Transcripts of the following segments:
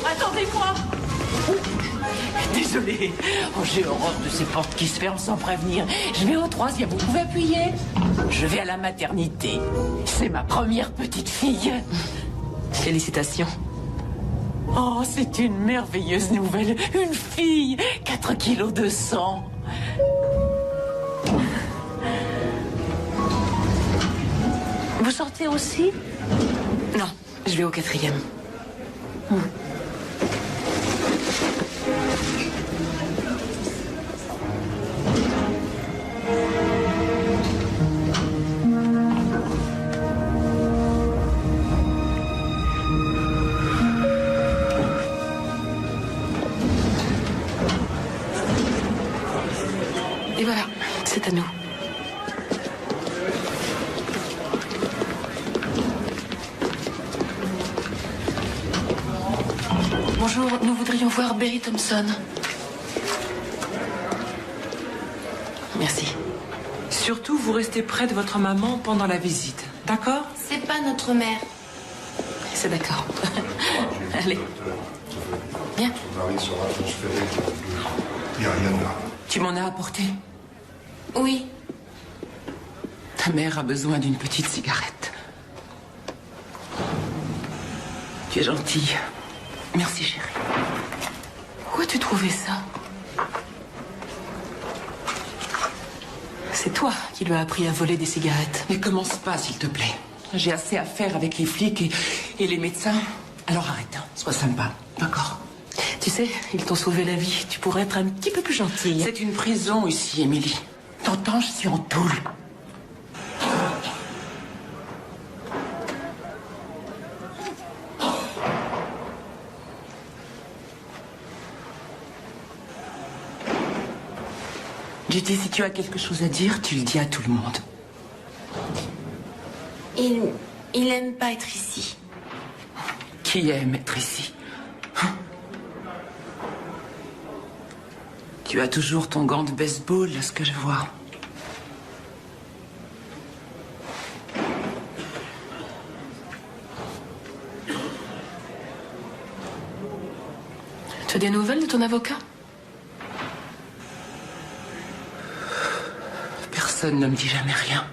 Attendez-moi. Désolée. Oh, j'ai horreur de ces portes qui se ferment sans prévenir. Je vais au 3e, vous pouvez appuyer. Je vais à la maternité. C'est ma première petite fille. Félicitations. Oh, c'est une merveilleuse nouvelle. Une fille, 4 kilos de sang. Vous sortez aussi? Non, je vais au 4e. Et voilà, c'est à nous. Bonjour, nous voudrions voir Berry Thompson. Merci. Surtout, vous restez près de votre maman pendant la visite, d'accord? C'est pas notre mère. C'est d'accord. Allez. Viens. Son mari sera transféré de Iriana. Tu m'en as apporté? Oui. Ta mère a besoin d'une petite cigarette. Tu es gentille. Merci, chérie. Où as-tu trouvé ça? C'est toi qui lui as appris à voler des cigarettes. Ne commence pas, s'il te plaît. J'ai assez à faire avec les flics et les médecins. Alors arrête, hein. Sois sympa, d'accord? Tu sais, ils t'ont sauvé la vie. Tu pourrais être un petit peu plus gentille. C'est une prison ici, Émilie. T'entends, je suis en tôle. J'ai dit, si tu as quelque chose à dire, tu le dis à tout le monde. Il aime pas être ici. Qui aime être ici? Hein? Tu as toujours ton gant de baseball, là, ce que je vois. Tu as des nouvelles de ton avocat? Personne ne me dit jamais rien.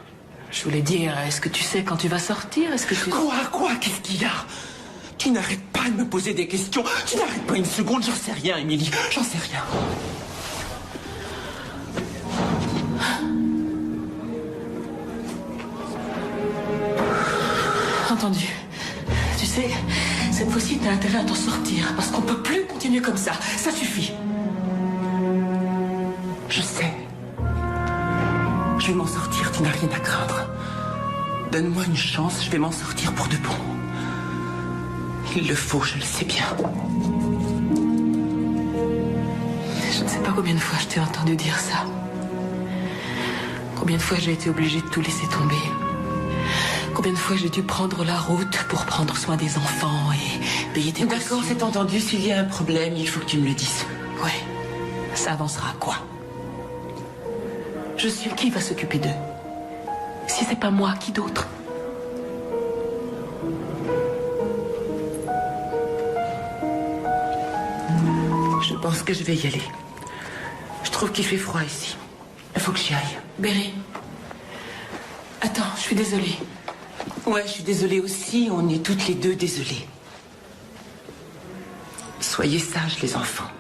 Je voulais dire, est-ce que tu sais quand tu vas sortir? Est-ce que tu... Quoi? Qu'est-ce qu'il y a? Tu n'arrêtes pas de me poser des questions. Tu n'arrêtes pas une seconde. J'en sais rien, Émilie. J'en sais rien. Entendu. Tu sais, cette fois-ci, t'as intérêt à t'en sortir, parce qu'on peut plus continuer comme ça. Ça suffit. Je sais. Je vais m'en sortir, tu n'as rien à craindre. Donne-moi une chance, je vais m'en sortir pour de bon. Il le faut, je le sais bien. Je ne sais pas combien de fois je t'ai entendu dire ça. Combien de fois j'ai été obligée de tout laisser tomber. Combien de fois j'ai dû prendre la route pour prendre soin des enfants et payer tes cautions. D'accord, c'est entendu. S'il y a un problème, il faut que tu me le dises. Ouais. Ça avancera à quoi? Je suis qui va s'occuper d'eux? Si c'est pas moi, qui d'autre? Je pense que je vais y aller. Je trouve qu'il fait froid ici. Il faut que j'y aille. Berry. Attends, je suis désolée. Ouais, je suis désolée aussi. On est toutes les deux désolées. Soyez sages, les enfants.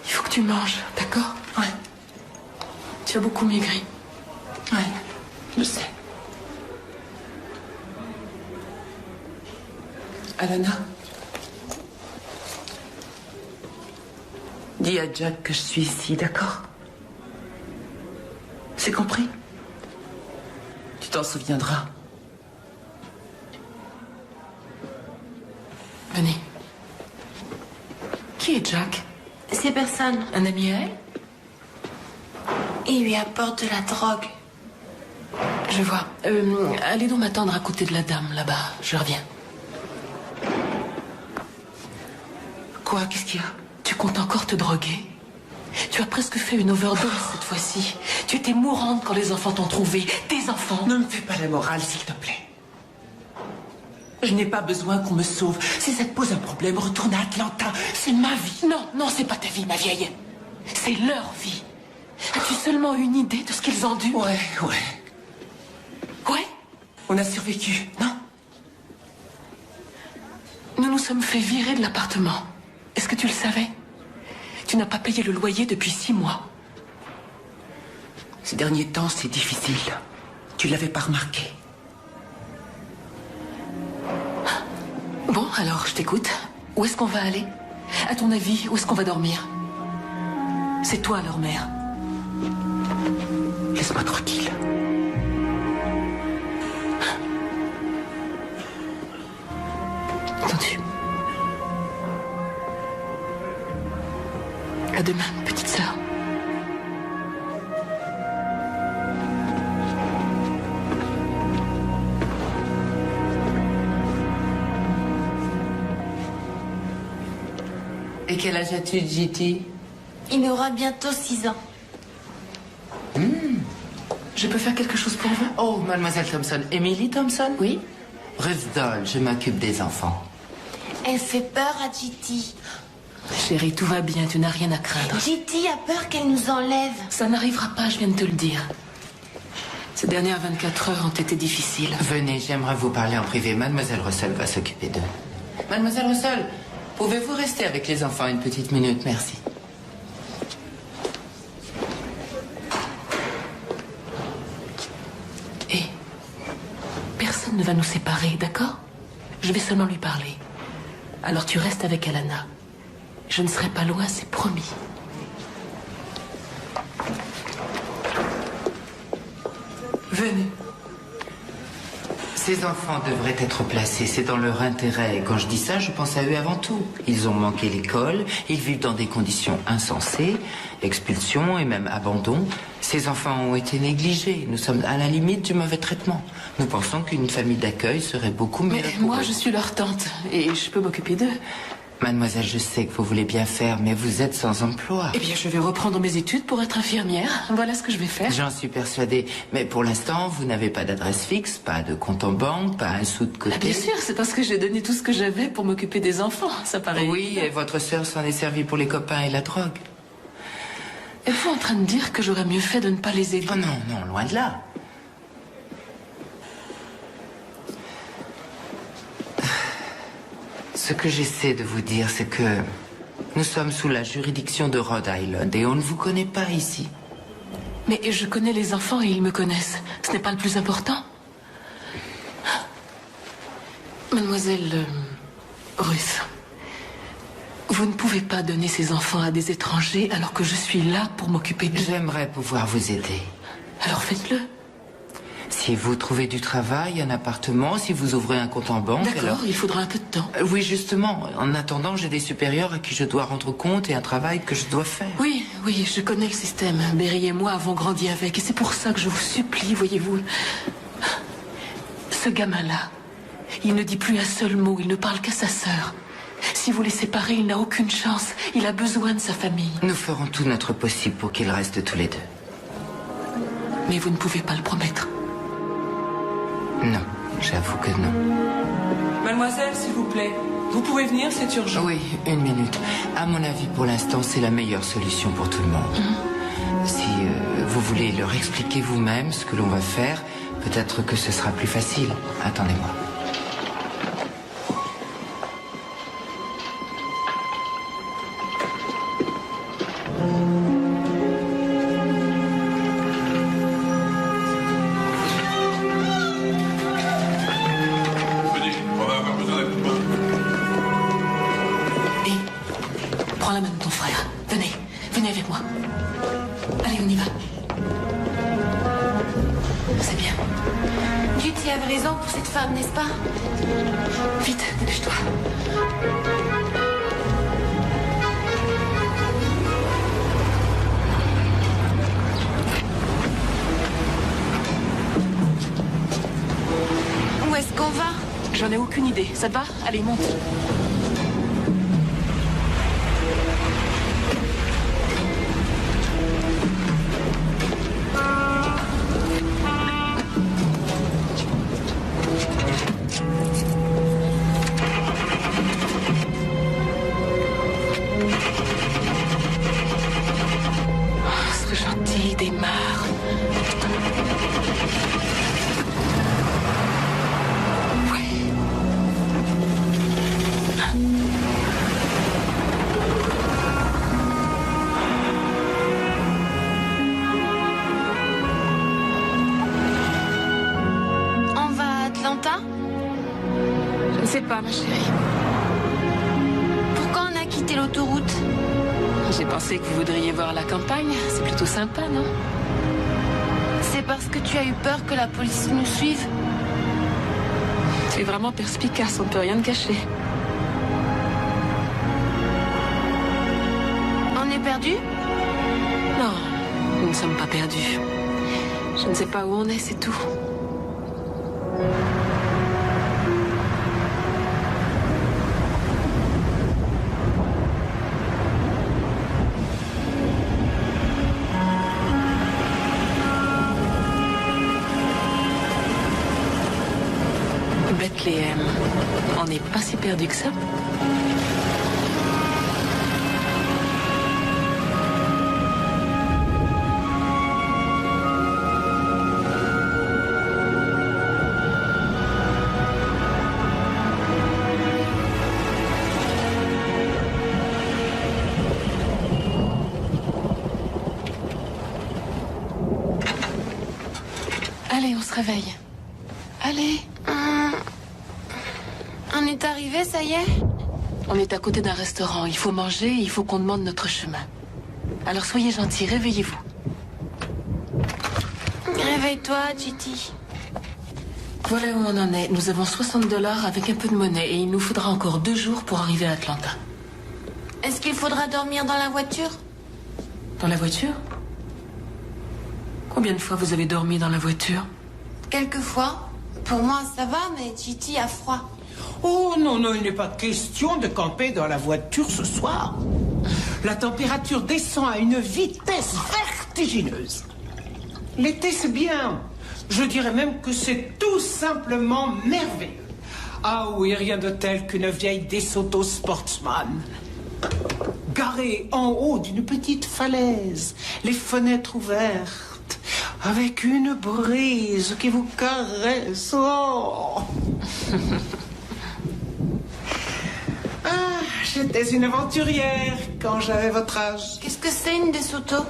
Il faut que tu manges, d'accord? Ouais. Tu as beaucoup maigri. Ouais, je sais. Alana, dis à Jack que je suis ici, d'accord? C'est compris? Tu t'en souviendras. Venez. Qui est Jack? C'est personne. Un ami à elle? Il lui apporte de la drogue. Je vois. Allez donc m'attendre à côté de la dame, là-bas. Je reviens. Quoi? Qu'est-ce qu'il y a? Tu comptes encore te droguer? Tu as presque fait une overdose cette fois-ci. Tu étais mourante quand les enfants t'ont trouvé. Tes enfants. Ne me fais pas la morale, s'il te plaît. Je n'ai pas besoin qu'on me sauve. Si ça te pose un problème, retourne à Atlanta. C'est ma vie. Non, non, c'est pas ta vie, ma vieille. C'est leur vie. As-tu seulement une idée de ce qu'ils ont dû? Ouais. Ouais? On a survécu, non? Nous nous sommes fait virer de l'appartement. Est-ce que tu le savais? Tu n'as pas payé le loyer depuis 6 mois. Ces derniers temps, c'est difficile. Tu l'avais pas remarqué. Bon, alors, je t'écoute. Où est-ce qu'on va aller? À ton avis, où est-ce qu'on va dormir? C'est toi, leur mère. Laisse-moi tranquille. Entendu. À demain, petite sœur. Et quel âge as-tu, JT? Il aura bientôt 6 ans. Je peux faire quelque chose pour vous? Oh, mademoiselle Thompson. Emily Thompson? Oui? Ruth Doll, je m'occupe des enfants. Elle fait peur à Gitty. Chérie, tout va bien, tu n'as rien à craindre. Gitty a peur qu'elle nous enlève. Ça n'arrivera pas, je viens de te le dire. Ces dernières 24 heures ont été difficiles. Venez, j'aimerais vous parler en privé. Mademoiselle Russell va s'occuper d'eux. Mademoiselle Russell, pouvez-vous rester avec les enfants une petite minute? Merci. Et personne ne va nous séparer, d'accord? Je vais seulement lui parler. Alors tu restes avec Alana. Je ne serai pas loin, c'est promis. Venez. Ces enfants devraient être placés, c'est dans leur intérêt. Et quand je dis ça, je pense à eux avant tout. Ils ont manqué l'école, ils vivent dans des conditions insensées, expulsion et même abandon. Ces enfants ont été négligés. Nous sommes à la limite du mauvais traitement. Nous pensons qu'une famille d'accueil serait beaucoup mieux. Mais pour moi, eux. je suis leur tante et je peux m'occuper d'eux. Mademoiselle, je sais que vous voulez bien faire, mais vous êtes sans emploi. Eh bien, je vais reprendre mes études pour être infirmière. Voilà ce que je vais faire. J'en suis persuadée. Mais pour l'instant, vous n'avez pas d'adresse fixe, pas de compte en banque, pas un sou de côté. Ah, bien sûr, c'est parce que j'ai donné tout ce que j'avais pour m'occuper des enfants. Ça paraît. Oui, et votre sœur s'en est servie pour les copains et la drogue. Êtes-vous en train de dire que j'aurais mieux fait de ne pas les aider? Oh non, non, loin de là. Ce que j'essaie de vous dire, c'est que nous sommes sous la juridiction de Rhode Island et on ne vous connaît pas ici. Mais je connais les enfants et ils me connaissent. Ce n'est pas le plus important. Mademoiselle Ruth, vous ne pouvez pas donner ces enfants à des étrangers alors que je suis là pour m'occuper d'eux. J'aimerais pouvoir vous aider. Alors faites-le. Si vous trouvez du travail, un appartement, si vous ouvrez un compte en banque, D'accord, alors... il faudra un peu de temps. Oui, justement. En attendant, j'ai des supérieurs à qui je dois rendre compte et un travail que je dois faire. Oui, oui, je connais le système. Berry et moi avons grandi avec et c'est pour ça que je vous supplie, voyez-vous. Ce gamin-là, il ne dit plus un seul mot, il ne parle qu'à sa sœur. Si vous les séparez, il n'a aucune chance. Il a besoin de sa famille. Nous ferons tout notre possible pour qu'ils restent tous les deux. Mais vous ne pouvez pas le promettre. Non, j'avoue que non. Mademoiselle, s'il vous plaît. Vous pouvez venir, c'est urgent. Oui, une minute. À mon avis, pour l'instant, c'est la meilleure solution pour tout le monde. Si vous voulez leur expliquer vous-même ce que l'on va faire, peut-être que ce sera plus facile. Attendez-moi. Venez, on va avoir besoin d'un coup de main. Et prends la main de ton frère. Venez, venez avec moi. Allez, on y va. C'est bien. Gitty avait raison pour cette femme, n'est-ce pas? Vite, dépêche-toi. Où est-ce qu'on va? J'en ai aucune idée. Ça te va? Allez, monte. On va à Atlanta? Je ne sais pas, ma chérie. Pourquoi on a quitté l'autoroute? J'ai pensé que vous voudriez voir la campagne. C'est plutôt sympa, non? C'est parce que tu as eu peur que la police nous suive? Tu es vraiment perspicace, on ne peut rien te cacher. On est perdus? Non, nous ne sommes pas perdus. Je ne sais pas où on est, c'est tout. Bethléem, on n'est pas si perdu que ça. Allez, on se réveille. Allez. On est arrivé, ça y est? On est à côté d'un restaurant. Il faut manger et il faut qu'on demande notre chemin. Alors soyez gentils, réveillez-vous. Réveille-toi, Giti. Voilà où on en est. Nous avons $60 avec un peu de monnaie et il nous faudra encore 2 jours pour arriver à Atlanta. Est-ce qu'il faudra dormir dans la voiture? Dans la voiture? Combien de fois vous avez dormi dans la voiture? Quelquefois. Pour moi, ça va, mais Giti a froid. Oh non, non, il n'est pas question de camper dans la voiture ce soir. La température descend à une vitesse vertigineuse. L'été, c'est bien. Je dirais même que c'est tout simplement merveilleux. Ah oui, rien de tel qu'une vieille DeSoto Sportsman. Garée en haut d'une petite falaise, les fenêtres ouvertes, avec une brise qui vous caresse. Oh. Ah, j'étais une aventurière quand j'avais votre âge. Qu'est-ce que c'est une DeSoto?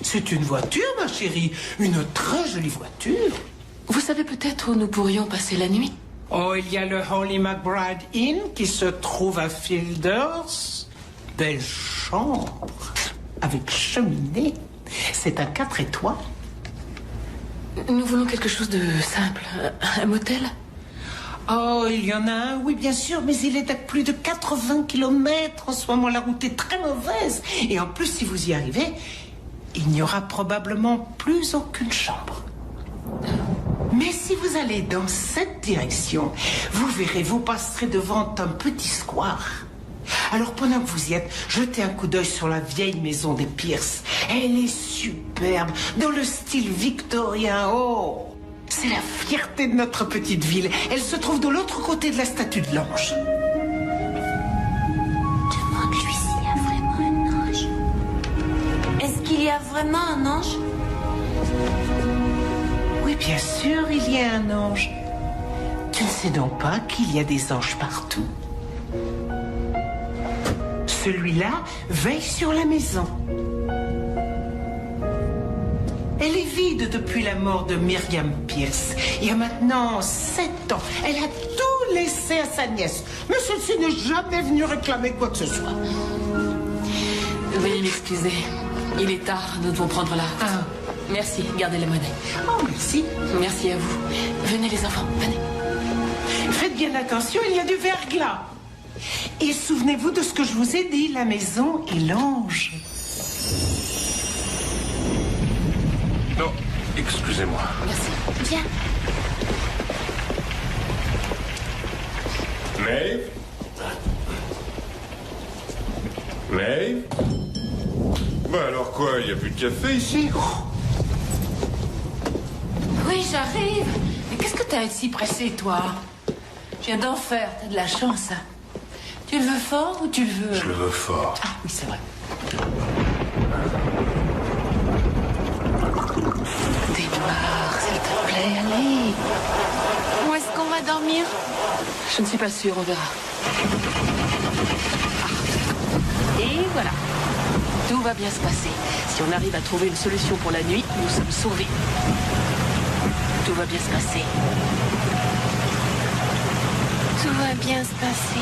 C'est une voiture, ma chérie. Une très jolie voiture. Vous savez peut-être où nous pourrions passer la nuit? Oh, il y a le Holly McBride Inn qui se trouve à Fielders. Belle chambre, avec cheminée. C'est un 4 étoiles. Nous voulons quelque chose de simple. Un motel? Oh, il y en a un, oui, bien sûr, mais il est à plus de 80 km. En ce moment, la route est très mauvaise. Et en plus, si vous y arrivez, il n'y aura probablement plus aucune chambre. Mais si vous allez dans cette direction, vous verrez, vous passerez devant un petit square. Alors pendant que vous y êtes, jetez un coup d'œil sur la vieille maison des Pierce. Elle est superbe, dans le style victorien. Oh, c'est la fierté de notre petite ville. Elle se trouve de l'autre côté de la statue de l'ange. Demande-lui s'il y a vraiment un ange. Est-ce qu'il y a vraiment un ange? Oui, bien sûr, il y a un ange. Tu ne sais donc pas qu'il y a des anges partout? Celui-là veille sur la maison. Elle est vide depuis la mort de Myriam Pierce. Il y a maintenant 7 ans. Elle a tout laissé à sa nièce. Mais celle-ci n'est jamais venue réclamer quoi que ce soit. Veuillez m'excuser. Il est tard, nous devons prendre la route. Ah. Merci, gardez la monnaie. Oh, merci. Merci à vous. Venez les enfants, venez. Faites bien attention, il y a du verglas. Et souvenez-vous de ce que je vous ai dit, la maison et l'ange. Non, excusez-moi. Merci. Viens. Maeve? Maeve? Bah alors quoi, il n'y a plus de café ici? Oui, j'arrive. Mais qu'est-ce que t'as à être si pressé, toi? Je viens d'en faire, t'as de la chance. Tu le veux fort ou tu le veux... Je le veux fort. Ah oui, c'est vrai. Edouard, s'il te plaît, allez. Où est-ce qu'on va dormir? Je ne suis pas sûre, on verra. Ah. Et voilà. Tout va bien se passer. Si on arrive à trouver une solution pour la nuit, nous sommes sauvés. Tout va bien se passer. Tout va bien se passer.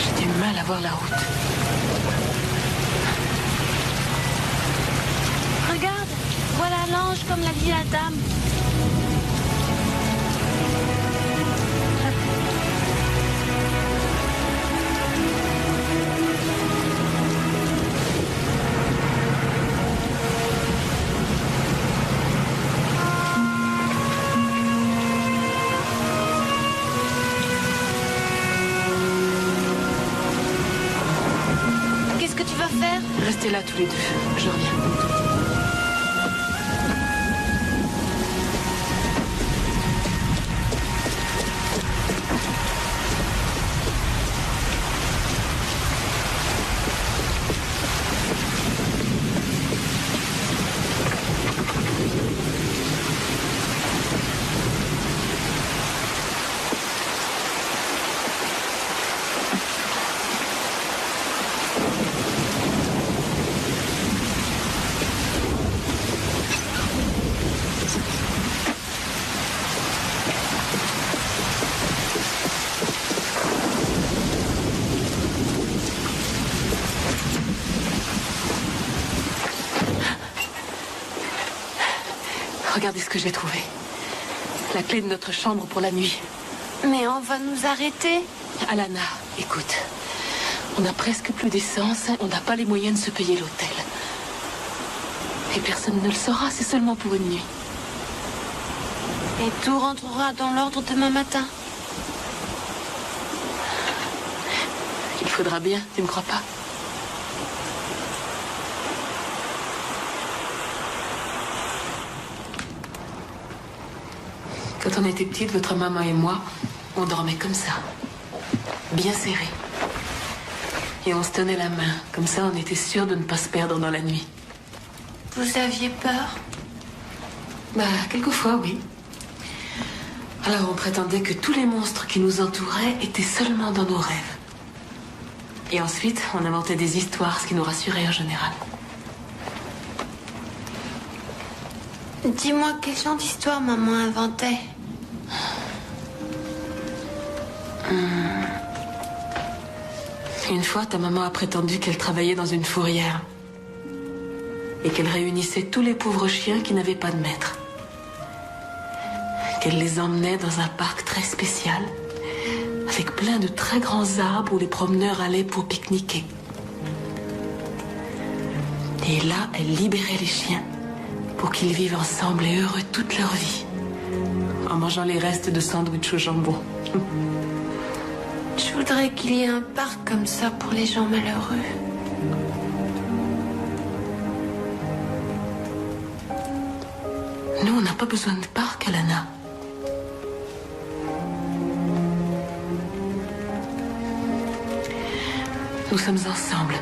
J'ai du mal à voir la route. Regarde, voilà l'ange comme l'a dit la dame. Qu'est-ce que tu vas faire? Restez là tous les deux. Je reviens. Regardez ce que j'ai trouvé. La clé de notre chambre pour la nuit. Mais on va nous arrêter. Alana, écoute. On n'a presque plus d'essence. On n'a pas les moyens de se payer l'hôtel. Et personne ne le saura. C'est seulement pour une nuit. Et tout rentrera dans l'ordre demain matin. Il faudra bien, tu ne crois pas? Quand on était petite, votre maman et moi, on dormait comme ça, bien serrés. Et on se tenait la main. Comme ça, on était sûr de ne pas se perdre dans la nuit. Vous aviez peur? Bah, quelquefois, oui. Alors, on prétendait que tous les monstres qui nous entouraient étaient seulement dans nos rêves. Et ensuite, on inventait des histoires, ce qui nous rassurait en général. Dis-moi, quel genre d'histoire maman inventait? Une fois, ta maman a prétendu qu'elle travaillait dans une fourrière. Et qu'elle réunissait tous les pauvres chiens qui n'avaient pas de maître. Qu'elle les emmenait dans un parc très spécial, avec plein de très grands arbres où les promeneurs allaient pour pique-niquer. Et là, elle libérait les chiens pour qu'ils vivent ensemble et heureux toute leur vie, en mangeant les restes de sandwich au jambon. Je voudrais qu'il y ait un parc comme ça pour les gens malheureux. Nous, on n'a pas besoin de parc, Alana. Nous sommes ensemble.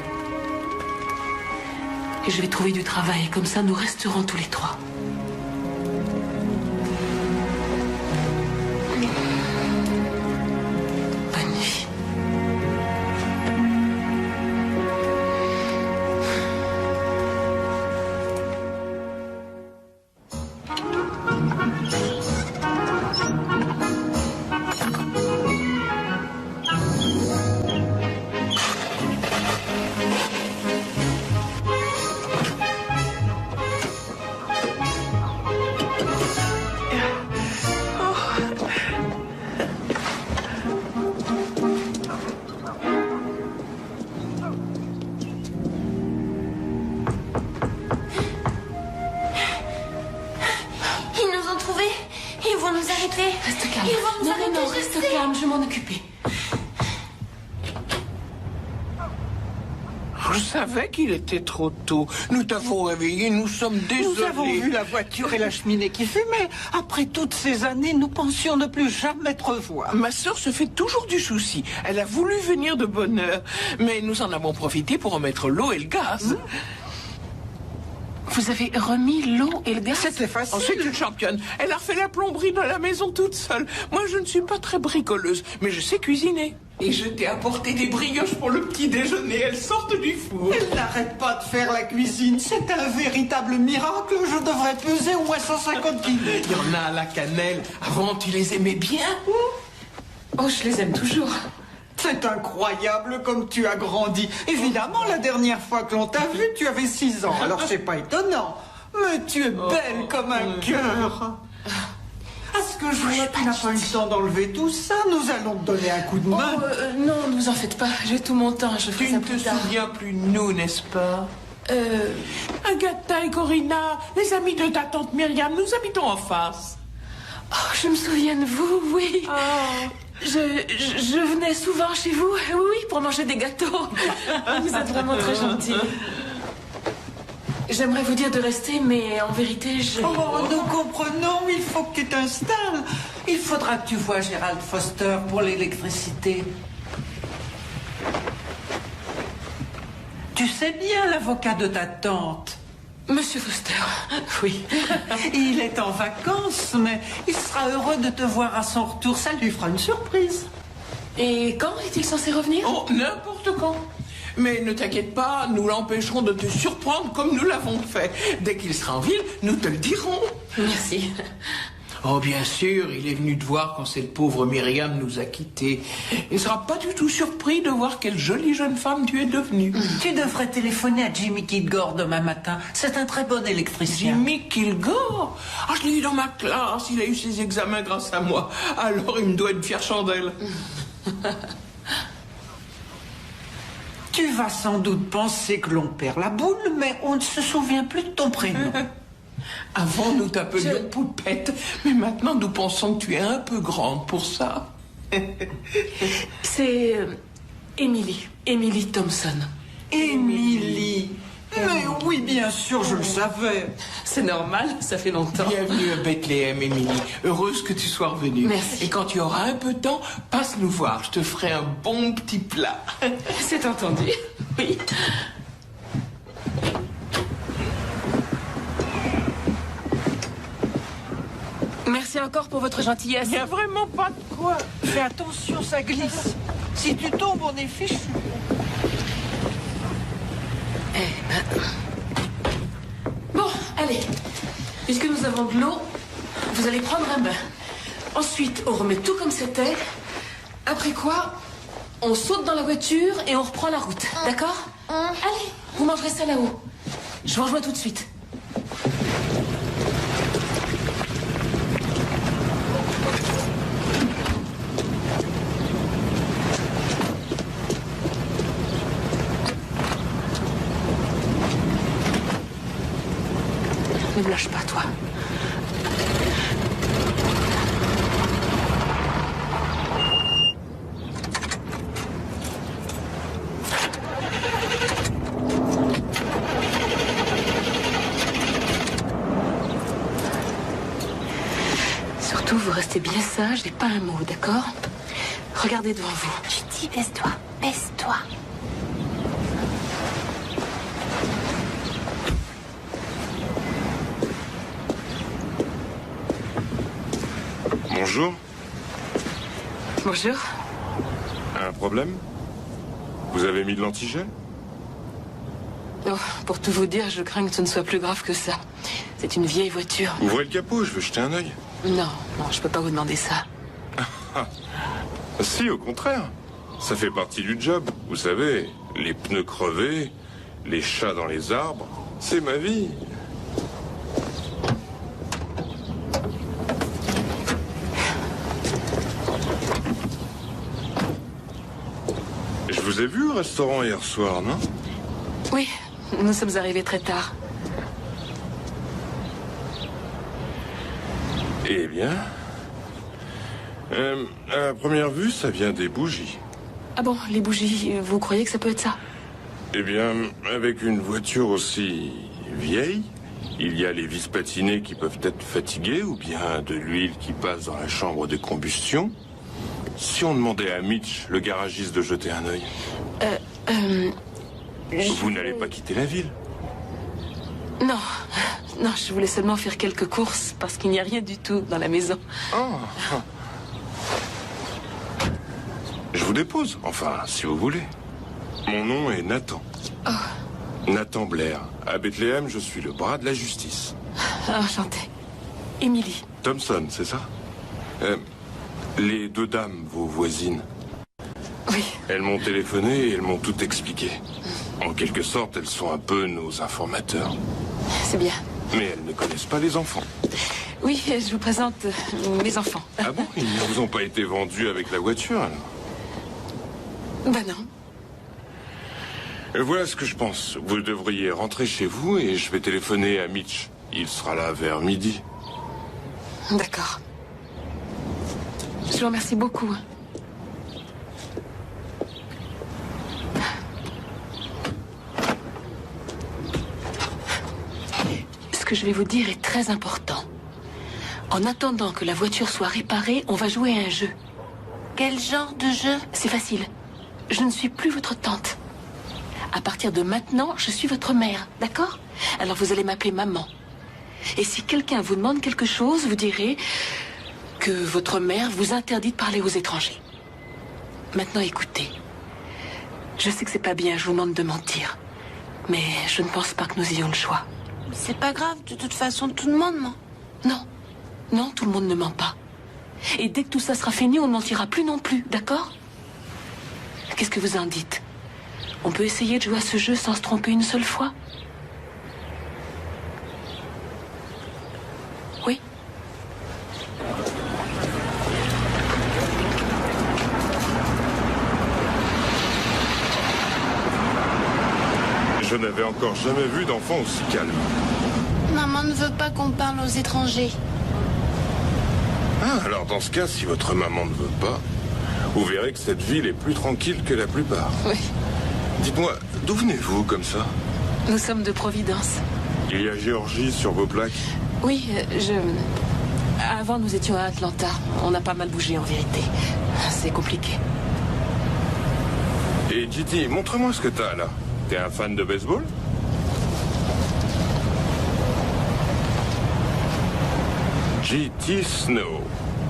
Et je vais trouver du travail. Comme ça, nous resterons tous les trois. Bonne nuit. vont nous arrêter. Reste calme. Ils vont nous arrêter, non, je reste sais. calme, je vais m'en occuper. Je savais qu'il était trop tôt. Nous t'avons réveillé, nous sommes désolés. Nous avons vu la voiture et la cheminée qui fumaient. Après toutes ces années, nous pensions ne plus jamais te revoir. Ma sœur se fait toujours du souci. Elle a voulu venir de bonne heure, mais nous en avons profité pour remettre l'eau et le gaz. Vous avez remis l'eau et le gaz? C'était facile. Oh, c'est une championne. Elle a refait la plomberie dans la maison toute seule. Moi, je ne suis pas très bricoleuse, mais je sais cuisiner. Et je t'ai apporté des brioches pour le petit déjeuner. Elles sortent du four. Elle n'arrête pas de faire la cuisine. C'est un véritable miracle. Je devrais peser au moins 150 kilos. Il y en a à la cannelle. Avant, tu les aimais bien? Oh, je les aime toujours. C'est incroyable comme tu as grandi. Évidemment, la dernière fois que l'on t'a vu, tu avais 6 ans. Alors c'est pas étonnant. Mais tu es belle comme un cœur. Est-ce que je vois que tu n'as pas eu le temps d'enlever tout ça? Nous allons te donner un coup de main. Non, ne vous en faites pas. J'ai tout mon temps. Je ferai Tu ça ne te plus tard. souviens plus de nous, n'est-ce pas? Agatha et Corinna, les amis de ta tante Myriam, nous habitons en face. Oh, je me souviens de vous, oui. Je venais souvent chez vous, oui, pour manger des gâteaux. Vous êtes vraiment très gentils. J'aimerais vous dire de rester, mais en vérité, Oh, nous comprenons, il faut que tu t'installes. Il faudra que tu vois Gérald Foster pour l'électricité. Tu sais bien l'avocat de ta tante. Monsieur Foster, oui. Il est en vacances, mais il sera heureux de te voir à son retour. Ça lui fera une surprise. Et quand est-il censé revenir? Oh, n'importe quand. Mais ne t'inquiète pas, nous l'empêcherons de te surprendre comme nous l'avons fait. Dès qu'il sera en ville, nous te le dirons. Merci. Oh, bien sûr, il est venu te voir quand cette pauvre Myriam nous a quittés. Il ne sera pas du tout surpris de voir quelle jolie jeune femme tu es devenue. Tu devrais téléphoner à Jimmy Kilgore demain matin. C'est un très bon électricien. Jimmy Kilgore? Ah, je l'ai eu dans ma classe, il a eu ses examens grâce à moi. Alors il me doit une fière chandelle. Tu vas sans doute penser que l'on perd la boule, mais on ne se souvient plus de ton prénom. Avant, nous t'appelions Poupette, mais maintenant, nous pensons que tu es un peu grande pour ça. C'est Emily Thompson. Émilie. Mais oui, bien sûr, je le savais. C'est normal, ça fait longtemps. Bienvenue à Bethléem, Émilie. Heureuse que tu sois revenue. Merci. Et quand tu auras un peu de temps, passe nous voir. Je te ferai un bon petit plat. C'est entendu, oui. Merci encore pour votre gentillesse. Il n'y a vraiment pas de quoi. Fais attention, ça glisse. Si tu tombes, on est fichu. Bon, allez. Puisque nous avons de l'eau, vous allez prendre un bain. Ensuite, on remet tout comme c'était. Après quoi, on saute dans la voiture et on reprend la route. D'accord? Allez, vous mangerez ça là-haut. Je vous rejoins tout de suite. Ne me lâche pas, toi. Surtout, vous restez bien sage et pas un mot, d'accord? Regardez devant vous. Je dis, baisse-toi, baisse-toi. Bonjour. Bonjour. Un problème? Vous avez mis de l'antigel? Oh, pour tout vous dire, je crains que ce ne soit plus grave que ça. C'est une vieille voiture. Ouvrez le capot, je veux jeter un œil. Non, je peux pas vous demander ça. Si, au contraire. Ça fait partie du job. Vous savez, les pneus crevés, les chats dans les arbres, c'est ma vie. Je vous ai vu au restaurant hier soir, non? Oui, nous sommes arrivés très tard. Eh bien, À première vue, ça vient des bougies. Ah bon, les bougies, vous croyez que ça peut être ça? Eh bien, avec une voiture aussi vieille, il y a les vis patinées qui peuvent être fatiguées ou bien de l'huile qui passe dans la chambre de combustion. Si on demandait à Mitch, le garagiste, de jeter un œil. Vous n'allez pas quitter la ville? Non, non, je voulais seulement faire quelques courses parce qu'il n'y a rien du tout dans la maison. Oh. Je vous dépose, enfin, si vous voulez. Mon nom est Nathan. Oh. Nathan Blair. À Bethléem, je suis le bras de la justice. Enchantée. Émilie. Thompson, c'est ça? Les deux dames, vos voisines. Oui. Elles m'ont téléphoné et elles m'ont tout expliqué. En quelque sorte, elles sont un peu nos informateurs. C'est bien. Mais elles ne connaissent pas les enfants. Oui, je vous présente mes enfants. Ah bon? Ils ne vous ont pas été vendus avec la voiture, alors? Ben non. Voilà ce que je pense. Vous devriez rentrer chez vous et je vais téléphoner à Mitch. Il sera là vers midi. D'accord. Je vous remercie beaucoup. Ce que je vais vous dire est très important. En attendant que la voiture soit réparée, on va jouer à un jeu. Quel genre de jeu? C'est facile. Je ne suis plus votre tante. À partir de maintenant, je suis votre mère, d'accord? Alors vous allez m'appeler maman. Et si quelqu'un vous demande quelque chose, vous direz que votre mère vous interdit de parler aux étrangers. Maintenant, écoutez. Je sais que c'est pas bien, je vous demande de mentir. Mais je ne pense pas que nous ayons le choix. C'est pas grave, de toute façon, tout le monde ment. Non. Non, tout le monde ne ment pas. Et dès que tout ça sera fini, on ne mentira plus non plus, d'accord? Qu'est-ce que vous en dites? On peut essayer de jouer à ce jeu sans se tromper une seule fois? Oui? Je n'avais encore jamais vu d'enfant aussi calme. Maman ne veut pas qu'on parle aux étrangers. Ah, alors dans ce cas, si votre maman ne veut pas, vous verrez que cette ville est plus tranquille que la plupart. Oui. Dites-moi, d'où venez-vous comme ça? Nous sommes de Providence. Il y a Géorgie sur vos plaques? Oui, Avant, nous étions à Atlanta. On a pas mal bougé, en vérité. C'est compliqué. Et Gigi, montre-moi ce que t'as là. T'es un fan de baseball? J.T. Snow.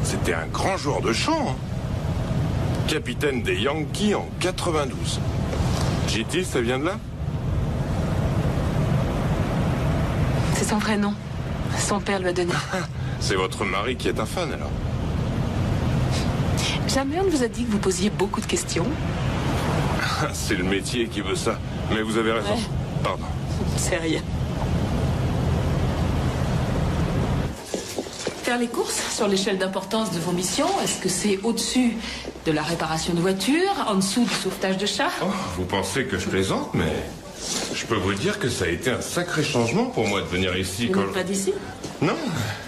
C'était un grand joueur de chant. Hein. Capitaine des Yankees en 92. J.T., ça vient de là? C'est son vrai nom. Son père lui a donné. C'est votre mari qui est un fan, alors? Jamais on ne vous a dit que vous posiez beaucoup de questions. C'est le métier qui veut ça. Mais vous avez raison. Ouais. Pardon. C'est rien. Faire les courses sur l'échelle d'importance de vos missions, est-ce que c'est au-dessus de la réparation de voitures, en dessous du sauvetage de chats? Oh, vous pensez que je plaisante, mais je peux vous dire que ça a été un sacré changement pour moi de venir ici. Vous n'êtes pas d'ici? Non,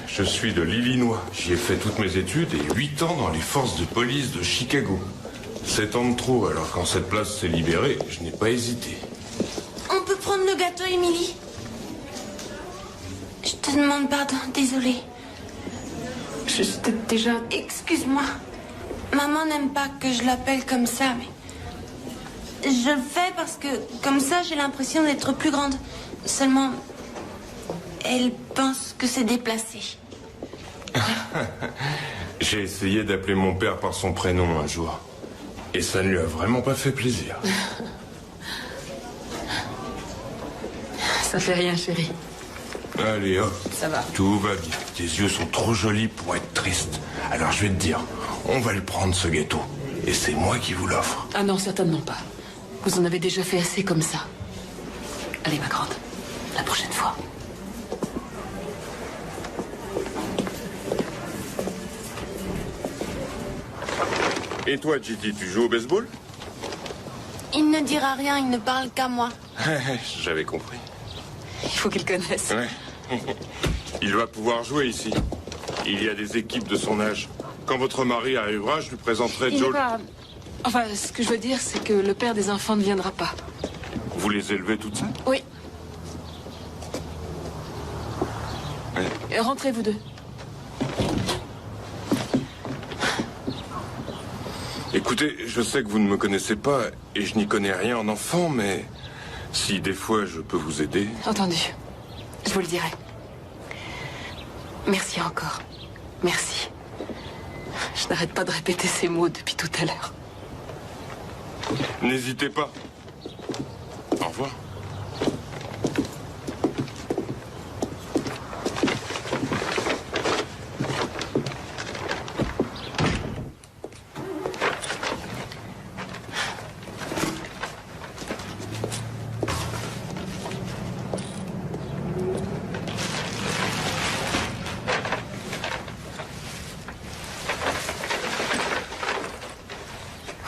je suis de l'Illinois. J'y ai fait toutes mes études et 8 ans dans les forces de police de Chicago. 7 ans de trop, alors quand cette place s'est libérée, je n'ai pas hésité. On peut prendre le gâteau, Émilie? Je te demande pardon, désolée. J'étais déjà... Excuse-moi. Maman n'aime pas que je l'appelle comme ça, mais... Je le fais parce que, comme ça, j'ai l'impression d'être plus grande. Seulement... Elle pense que c'est déplacé. J'ai essayé d'appeler mon père par son prénom un jour. Et ça ne lui a vraiment pas fait plaisir. Ça fait rien, chérie. Allez, hop. Ça va. Tout va bien. Tes yeux sont trop jolis pour être tristes. Alors je vais te dire, on va le prendre, ce gâteau. Et c'est moi qui vous l'offre. Ah non, certainement pas. Vous en avez déjà fait assez comme ça. Allez, ma grande. La prochaine fois. Et toi, Gigi, tu joues au baseball? Il ne dira rien, il ne parle qu'à moi. J'avais compris. Il faut qu'il connaisse. Ouais. Il va pouvoir jouer ici. Il y a des équipes de son âge. Quand votre mari arrivera, je lui présenterai Il Joe. n'est pas... Enfin, ce que je veux dire, c'est que le père des enfants ne viendra pas. Vous les élevez toutes seules? Oui. Ouais. Rentrez, vous deux. Écoutez, je sais que vous ne me connaissez pas et je n'y connais rien en enfant, mais si des fois je peux vous aider... Entendu. Je vous le dirai. Merci encore. Merci. Je n'arrête pas de répéter ces mots depuis tout à l'heure. N'hésitez pas. Au revoir.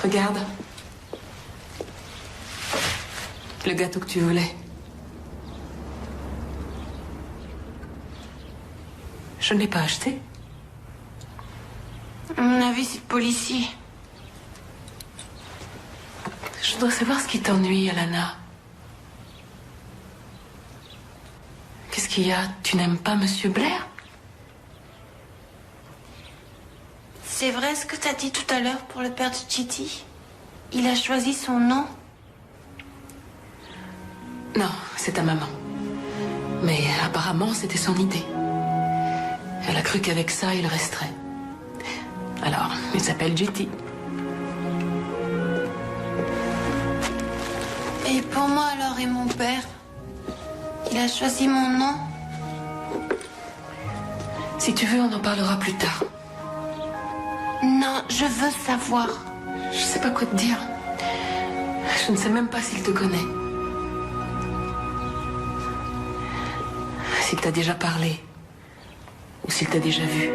Regarde. Le gâteau que tu voulais. Je ne l'ai pas acheté. À mon avis, c'est le policier. Je voudrais savoir ce qui t'ennuie, Alana. Qu'est-ce qu'il y a? Tu n'aimes pas Monsieur Blair? C'est vrai ce que t'as dit tout à l'heure pour le père de Chitty? Il a choisi son nom? Non, c'est ta maman. Mais apparemment, c'était son idée. Elle a cru qu'avec ça, il resterait. Alors, il s'appelle Chitty. Et pour moi alors, et mon père? Il a choisi mon nom? Si tu veux, on en parlera plus tard. Non, je veux savoir. Je sais pas quoi te dire. Je ne sais même pas s'il te connaît. S'il t'a déjà parlé. Ou s'il t'a déjà vu.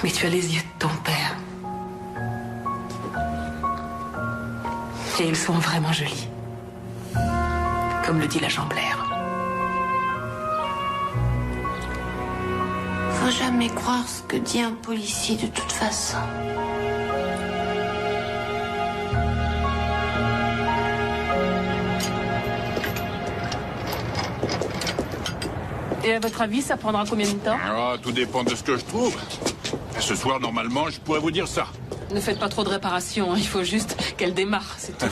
Mais tu as les yeux de ton père. Et ils sont vraiment jolis. Comme le dit l'agent Blair. Faut jamais croire ce que dit un policier de toute façon. Et à votre avis, ça prendra combien de temps? Ah, tout dépend de ce que je trouve. Ce soir, normalement, je pourrais vous dire ça. Ne faites pas trop de réparations, hein. Il faut juste qu'elle démarre, c'est tout.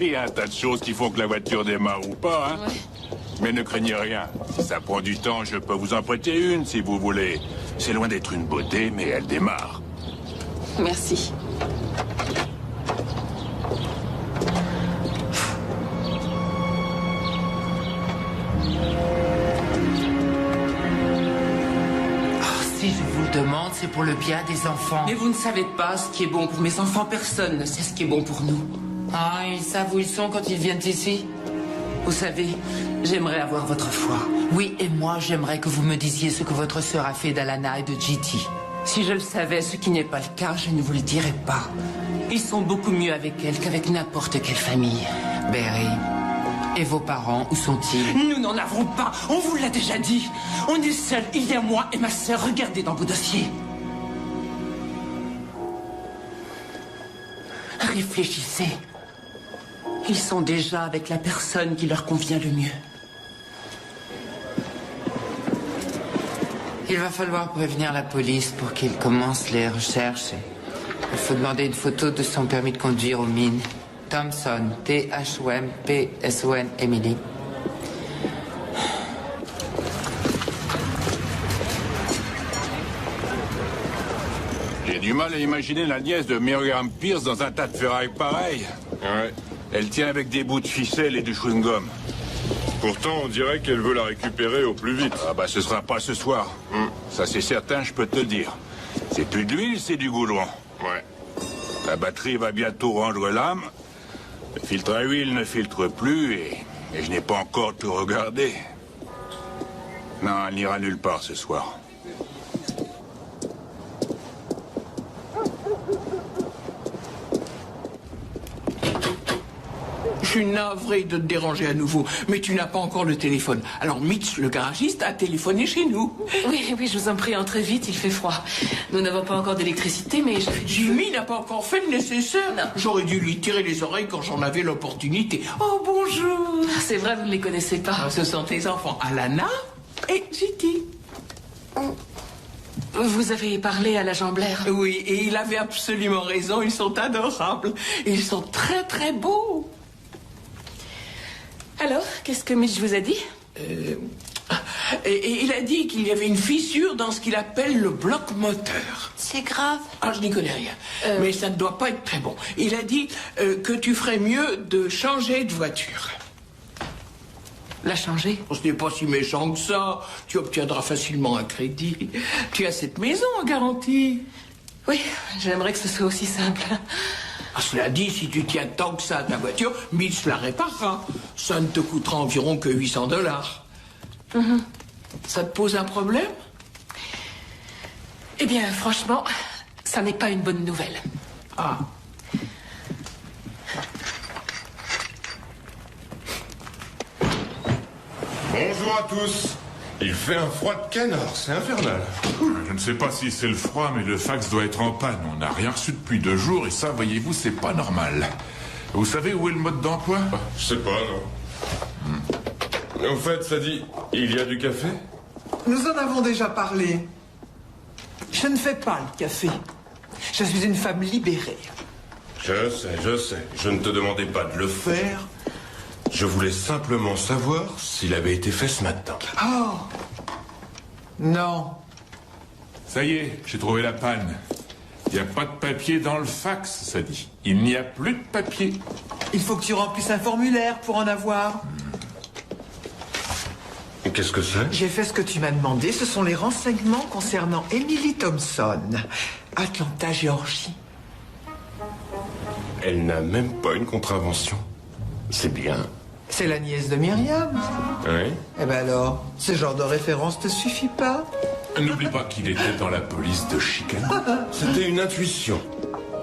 Il y a un tas de choses qui font que la voiture démarre ou pas, hein. Ouais. Mais ne craignez rien. Si ça prend du temps, je peux vous en prêter une, si vous voulez. C'est loin d'être une beauté, mais elle démarre. Merci. Si je vous le demande, c'est pour le bien des enfants. Mais vous ne savez pas ce qui est bon pour mes enfants. Personne ne sait ce qui est bon pour nous. Ah, ils savent où ils sont quand ils viennent ici? Vous savez, j'aimerais avoir votre foi. Oui, et moi, j'aimerais que vous me disiez ce que votre sœur a fait d'Alana et de Chitty. Si je le savais, ce qui n'est pas le cas, je ne vous le dirais pas. Ils sont beaucoup mieux avec elle qu'avec n'importe quelle famille. Berry, et vos parents, où sont-ils? Nous n'en avons pas, on vous l'a déjà dit. On est seuls, il y a moi et ma sœur. Regardez dans vos dossiers. Réfléchissez. Ils sont déjà avec la personne qui leur convient le mieux. Il va falloir prévenir la police pour qu'ils commencent les recherches. Il faut demander une photo de son permis de conduire aux mines. Thompson, T-H-O-M-P-S-O-N, Emily. J'ai du mal à imaginer la nièce de Miriam Pierce dans un tas de ferraille pareil. Ouais. Elle tient avec des bouts de ficelle et du chewing-gum. Pourtant, on dirait qu'elle veut la récupérer au plus vite. Ah bah ce sera pas ce soir. Ça c'est certain, je peux te le dire. C'est plus de l'huile, c'est du goudron. Ouais. La batterie va bientôt rendre l'âme. Le filtre à huile ne filtre plus et je n'ai pas encore tout regardé. Non, elle n'ira nulle part ce soir. Je suis navré de te déranger à nouveau, mais tu n'as pas encore le téléphone. Alors Mitch, le garagiste, a téléphoné chez nous. Oui, je vous en prie, entrez vite, il fait froid. Nous n'avons pas encore d'électricité, mais je fais du Jimmy n'a pas encore fait le nécessaire. Non. J'aurais dû lui tirer les oreilles quand j'en avais l'opportunité. Oh, bonjour. C'est vrai, vous ne les connaissez pas. Ce sont tes enfants, Alana et Ziti. Vous avez parlé à l'agent Blair. Oui, et il avait absolument raison, ils sont adorables. Ils sont très très beaux. Alors, qu'est-ce que Mitch vous a dit? Et il a dit qu'il y avait une fissure dans ce qu'il appelle le bloc moteur. C'est grave. Ah, je n'y connais rien. Mais ça ne doit pas être très bon. Il a dit que tu ferais mieux de changer de voiture. L'a changé? Ce n'est pas si méchant que ça. Tu obtiendras facilement un crédit. Tu as cette maison en garantie. Oui, j'aimerais que ce soit aussi simple. Ah, cela dit, si tu tiens tant que ça à ta voiture, Mitch la réparera. Ça ne te coûtera environ que $800. Ça te pose un problème? Eh bien, franchement, ça n'est pas une bonne nouvelle. Ah. Bonjour à tous. Il fait un froid de canard, c'est infernal. Je ne sais pas si c'est le froid, mais le fax doit être en panne. On n'a rien reçu depuis 2 jours et ça, voyez-vous, c'est pas normal. Vous savez où est le mode d'emploi? Je sais pas, non. Au fait, ça dit, il y a du café? Nous en avons déjà parlé. Je ne fais pas le café. Je suis une femme libérée. Je sais. Je ne te demandais pas de le faire. Je voulais simplement savoir s'il avait été fait ce matin. Oh. Non. Ça y est, j'ai trouvé la panne. Il n'y a pas de papier dans le fax, ça dit. Il n'y a plus de papier. Il faut que tu remplisses un formulaire pour en avoir. Qu'est-ce que c'est? J'ai fait ce que tu m'as demandé. Ce sont les renseignements concernant Emily Thompson, Atlanta, Géorgie. Elle n'a même pas une contravention. C'est bien. C'est la nièce de Myriam. Oui. Eh ben alors, ce genre de référence te suffit pas? N'oublie pas qu'il était dans la police de Chicago. C'était une intuition.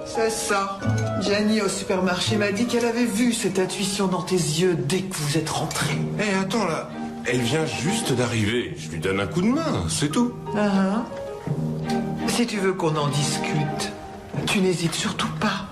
C'est ça. Jenny au supermarché m'a dit qu'elle avait vu cette intuition dans tes yeux dès que vous êtes rentrés. Eh, attends là. Elle vient juste d'arriver. Je lui donne un coup de main, c'est tout. Si tu veux qu'on en discute, tu n'hésites surtout pas.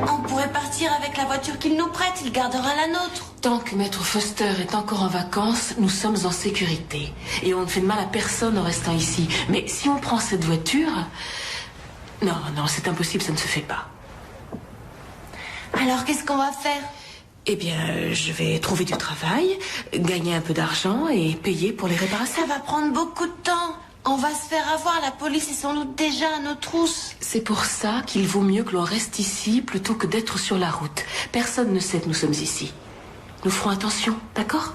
On pourrait partir avec la voiture qu'il nous prête, il gardera la nôtre. Tant que Maître Foster est encore en vacances, nous sommes en sécurité. Et on ne fait de mal à personne en restant ici. Mais si on prend cette voiture... Non, c'est impossible, ça ne se fait pas. Alors qu'est-ce qu'on va faire? Eh bien, je vais trouver du travail, gagner un peu d'argent et payer pour les réparations. Ça va prendre beaucoup de temps. On va se faire avoir, la police est sans doute déjà à nos trousses. C'est pour ça qu'il vaut mieux que l'on reste ici plutôt que d'être sur la route. Personne ne sait que nous sommes ici. Nous ferons attention, d'accord?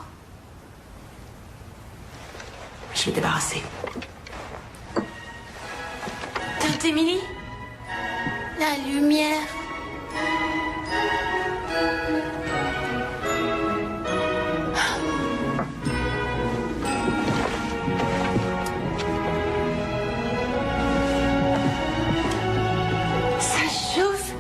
Je vais débarrasser. Tante Émilie? La lumière. Ça chauffe.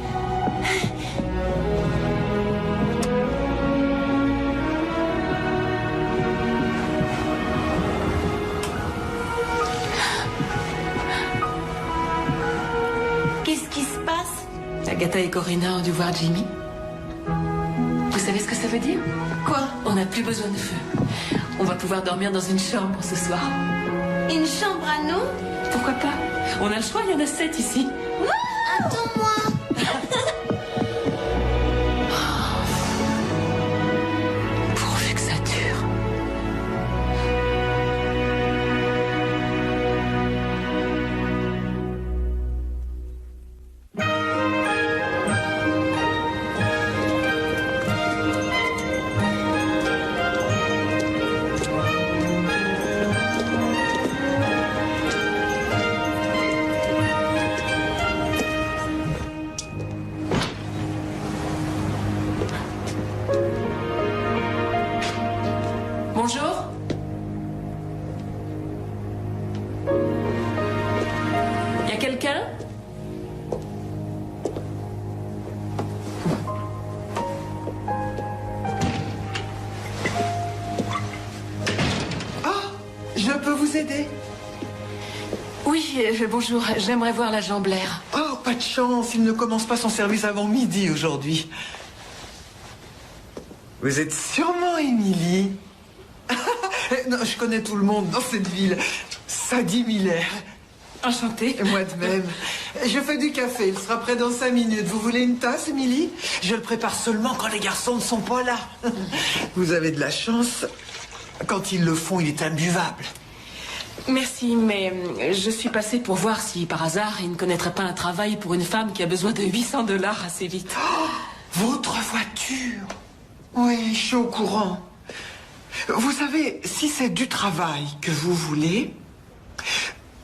Qu'est-ce qui se passe? Agatha et Corinna ont dû voir Jimmy. Vous savez ce que ça veut dire? Quoi? On n'a plus besoin de feu. On va pouvoir dormir dans une chambre ce soir. Une chambre à nous? Pourquoi pas? On a le choix, il y en a 7 ici. Attends-moi. Pourvu que ça dure. Bonjour. quelqu'un? Je peux vous aider? Oui, bonjour. J'aimerais voir l'agent Blair. Oh, pas de chance, il ne commence pas son service avant midi aujourd'hui. Vous êtes sûrement Émilie. Non, je connais tout le monde dans cette ville. Sadie Miller. Enchantée. Moi de même. Je fais du café, il sera prêt dans 5 minutes. Vous voulez une tasse, Émilie? Je le prépare seulement quand les garçons ne sont pas là. Vous avez de la chance. Quand ils le font, il est imbuvable. Merci, mais je suis passée pour voir si, par hasard, il ne connaîtrait pas un travail pour une femme qui a besoin de $800 assez vite. Oh, votre voiture? Oui, je suis au courant. Vous savez, si c'est du travail que vous voulez,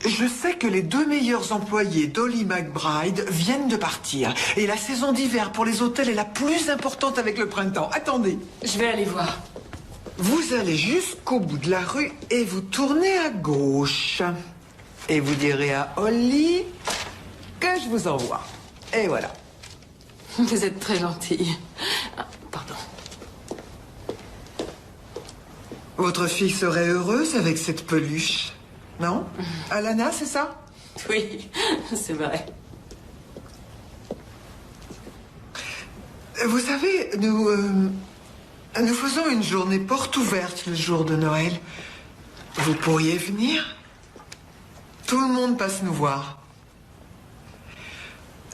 je sais que les 2 meilleurs employés d'Holly McBride viennent de partir. Et la saison d'hiver pour les hôtels est la plus importante avec le printemps. Attendez. Je vais aller voir. Vous allez jusqu'au bout de la rue et vous tournez à gauche. Et vous direz à Holly que je vous envoie. Et voilà. Vous êtes très gentille. Ah, pardon. Votre fille serait heureuse avec cette peluche, non? Alana, c'est ça? Oui, c'est vrai. Vous savez, nous faisons une journée porte ouverte le jour de Noël. Vous pourriez venir? Tout le monde passe nous voir.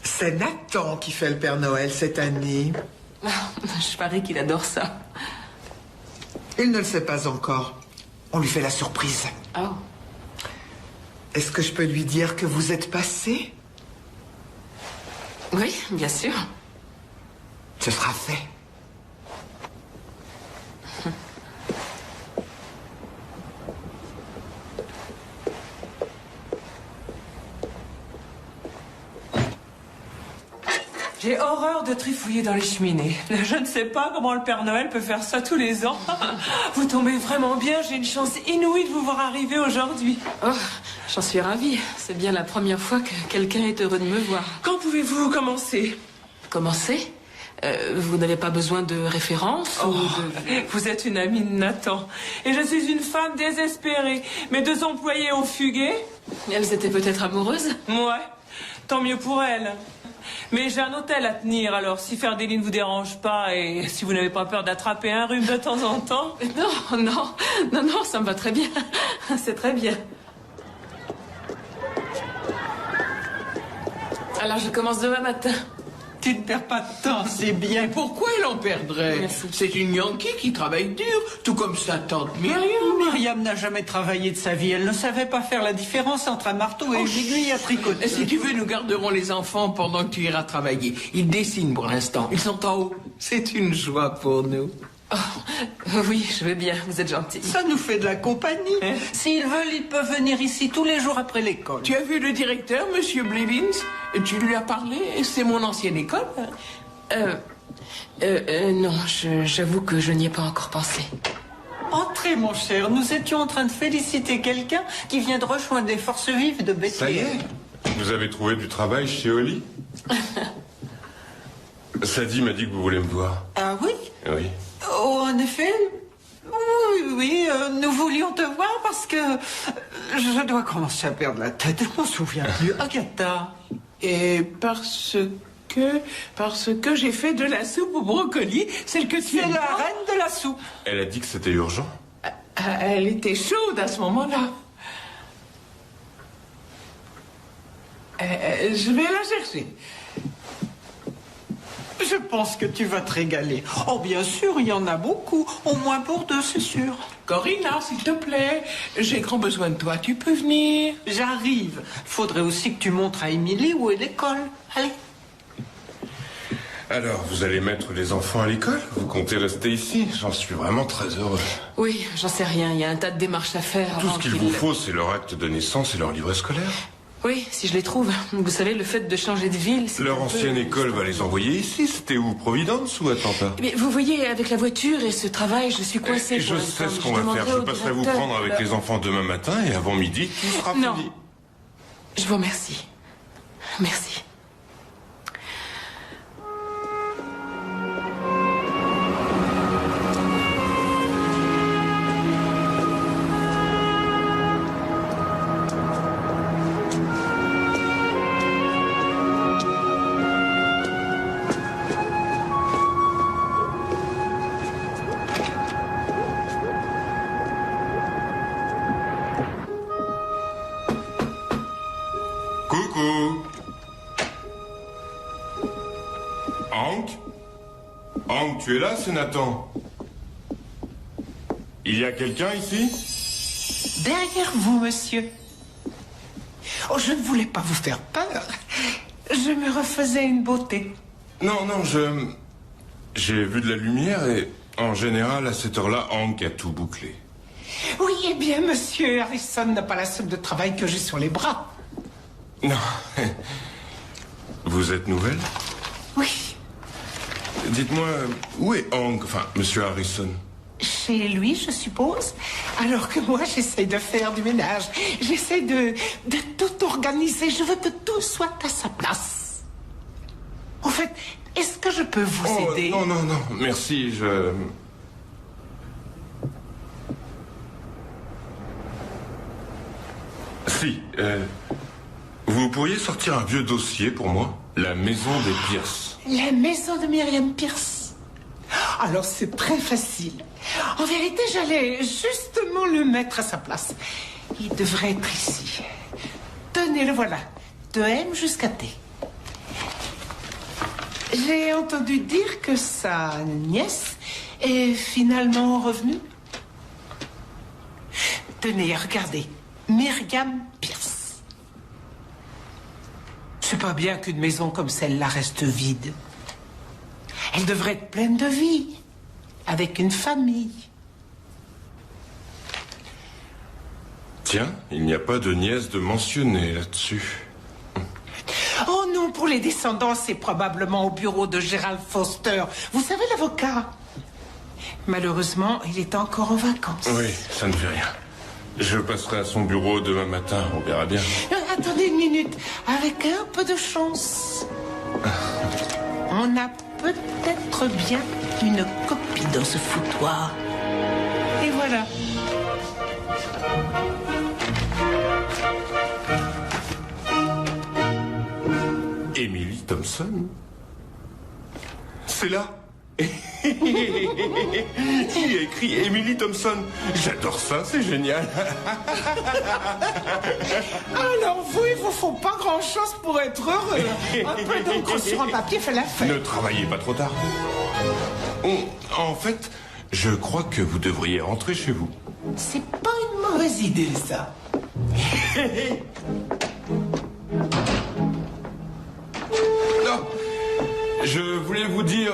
C'est Nathan qui fait le Père Noël cette année. Je parie qu'il adore ça. Il ne le sait pas encore. On lui fait la surprise. Oh. Est-ce que je peux lui dire que vous êtes passé? Oui, bien sûr. Ce sera fait. J'ai horreur de trifouiller dans les cheminées. Je ne sais pas comment le Père Noël peut faire ça tous les ans. Vous tombez vraiment bien, j'ai une chance inouïe de vous voir arriver aujourd'hui. Oh, j'en suis ravie. C'est bien la première fois que quelqu'un est heureux de me voir. Quand pouvez-vous commencer? Commencer? Vous n'avez pas besoin de référence ou de... Vous êtes une amie de Nathan. Et je suis une femme désespérée. Mes 2 employés ont fugué. Elles étaient peut-être amoureuses? Ouais, tant mieux pour elles. Mais j'ai un hôtel à tenir, alors si faire des lignes ne vous dérange pas et si vous n'avez pas peur d'attraper un rhume de temps en temps... Non, ça me va très bien. C'est très bien. Alors je commence demain matin. Tu ne perds pas de temps, c'est bien. Pourquoi elle en perdrait? Merci. C'est une Yankee qui travaille dur, tout comme sa tante Myriam. Myriam n'a jamais travaillé de sa vie. Elle ne savait pas faire la différence entre un marteau et une aiguille à tricoter. Si tu veux, nous garderons les enfants pendant que tu iras travailler. Ils dessinent pour l'instant. Ils sont en haut. C'est une joie pour nous. Oh, oui, je vais bien. Vous êtes gentil. Ça nous fait de la compagnie. S'ils veulent, ils peuvent venir ici tous les jours après l'école. Tu as vu le directeur, Monsieur Blevins? Tu lui as parlé? C'est mon ancienne école. Non, j'avoue que je n'y ai pas encore pensé. Entrez, mon cher. Nous étions en train de féliciter quelqu'un qui vient de rejoindre les forces vives de Bethlehem. Ça y est? Vous avez trouvé du travail chez Holly? Sadie m'a dit que vous voulez me voir. Ah oui? Oui. Oh, en effet. Oui, nous voulions te voir parce que je dois commencer à perdre la tête. Je m'en souviens plus. Agatha. Et parce que j'ai fait de la soupe au brocoli, celle que tu C'est aimes la pas. reine de la soupe. Elle a dit que c'était urgent. Elle était chaude à ce moment-là. Je vais la chercher. Je pense que tu vas te régaler. Oh, bien sûr, il y en a beaucoup. Au moins pour 2, c'est sûr. Corina, s'il te plaît, j'ai grand besoin de toi. Tu peux venir? J'arrive. Faudrait aussi que tu montres à Émilie où est l'école. Allez. Alors, vous allez mettre les enfants à l'école? Vous comptez rester ici? J'en suis vraiment très heureux. Oui, j'en sais rien. Il y a un tas de démarches à faire. Tout avant ce qu'il qu'ils- vous faut, c'est leur acte de naissance et leur livret scolaire. Oui, si je les trouve. Vous savez, le fait de changer de ville... c'est Leur un peu- ancienne école va les envoyer ici. C'était où? Providence ou Atlanta? Mais vous voyez, avec la voiture et ce travail, je suis coincée. Et je pour sais l'instant. ce qu'on va faire. demanderai Je au passerai vous directeur. prendre avec les enfants demain matin et avant midi, tout sera Non. fini. Je vous remercie. Merci. Coucou. Hank? Hank, tu es là, c'est Nathan. Il y a quelqu'un ici? Derrière vous, monsieur. Oh, je ne voulais pas vous faire peur. Je me refaisais une beauté. Non, j'ai vu de la lumière et, en général, à cette heure-là, Hank a tout bouclé. Oui, eh bien, monsieur Harrison n'a pas la somme de travail que j'ai sur les bras. Non. Vous êtes nouvelle? Oui. Dites-moi, où est Hank, enfin, monsieur Harrison? Chez lui, je suppose. Alors que moi, j'essaie de faire du ménage. J'essaie de tout organiser. Je veux que tout soit à sa place. En fait, est-ce que je peux vous aider? Non, merci, Si, vous pourriez sortir un vieux dossier pour moi? La maison des Pierce. La maison de Myriam Pierce. Alors, c'est très facile. En vérité, j'allais justement le mettre à sa place. Il devrait être ici. Tenez, le voilà. De M jusqu'à T. J'ai entendu dire que sa nièce est finalement revenue. Tenez, regardez. Myriam Pierce. C'est pas bien qu'une maison comme celle-là reste vide. Elle devrait être pleine de vie, avec une famille. Tiens, il n'y a pas de nièce de mentionner là-dessus. Oh non, pour les descendants, c'est probablement au bureau de Gerald Foster. Vous savez, l'avocat. Malheureusement, il est encore en vacances. Oui, ça ne fait rien. Je passerai à son bureau demain matin, on verra bien. Attendez une minute, avec un peu de chance. On a peut-être bien une copie dans ce foutoir. Et voilà. Emily Thompson? C'est là. Il y a écrit Emily Thompson. J'adore ça, c'est génial. Alors vous, il vous faut pas grand-chose pour être heureux. Un peu d'encre sur un papier fait l'affaire. Ne travaillez pas trop tard. En fait, je crois que vous devriez rentrer chez vous. C'est pas une mauvaise idée, ça. Non, je voulais vous dire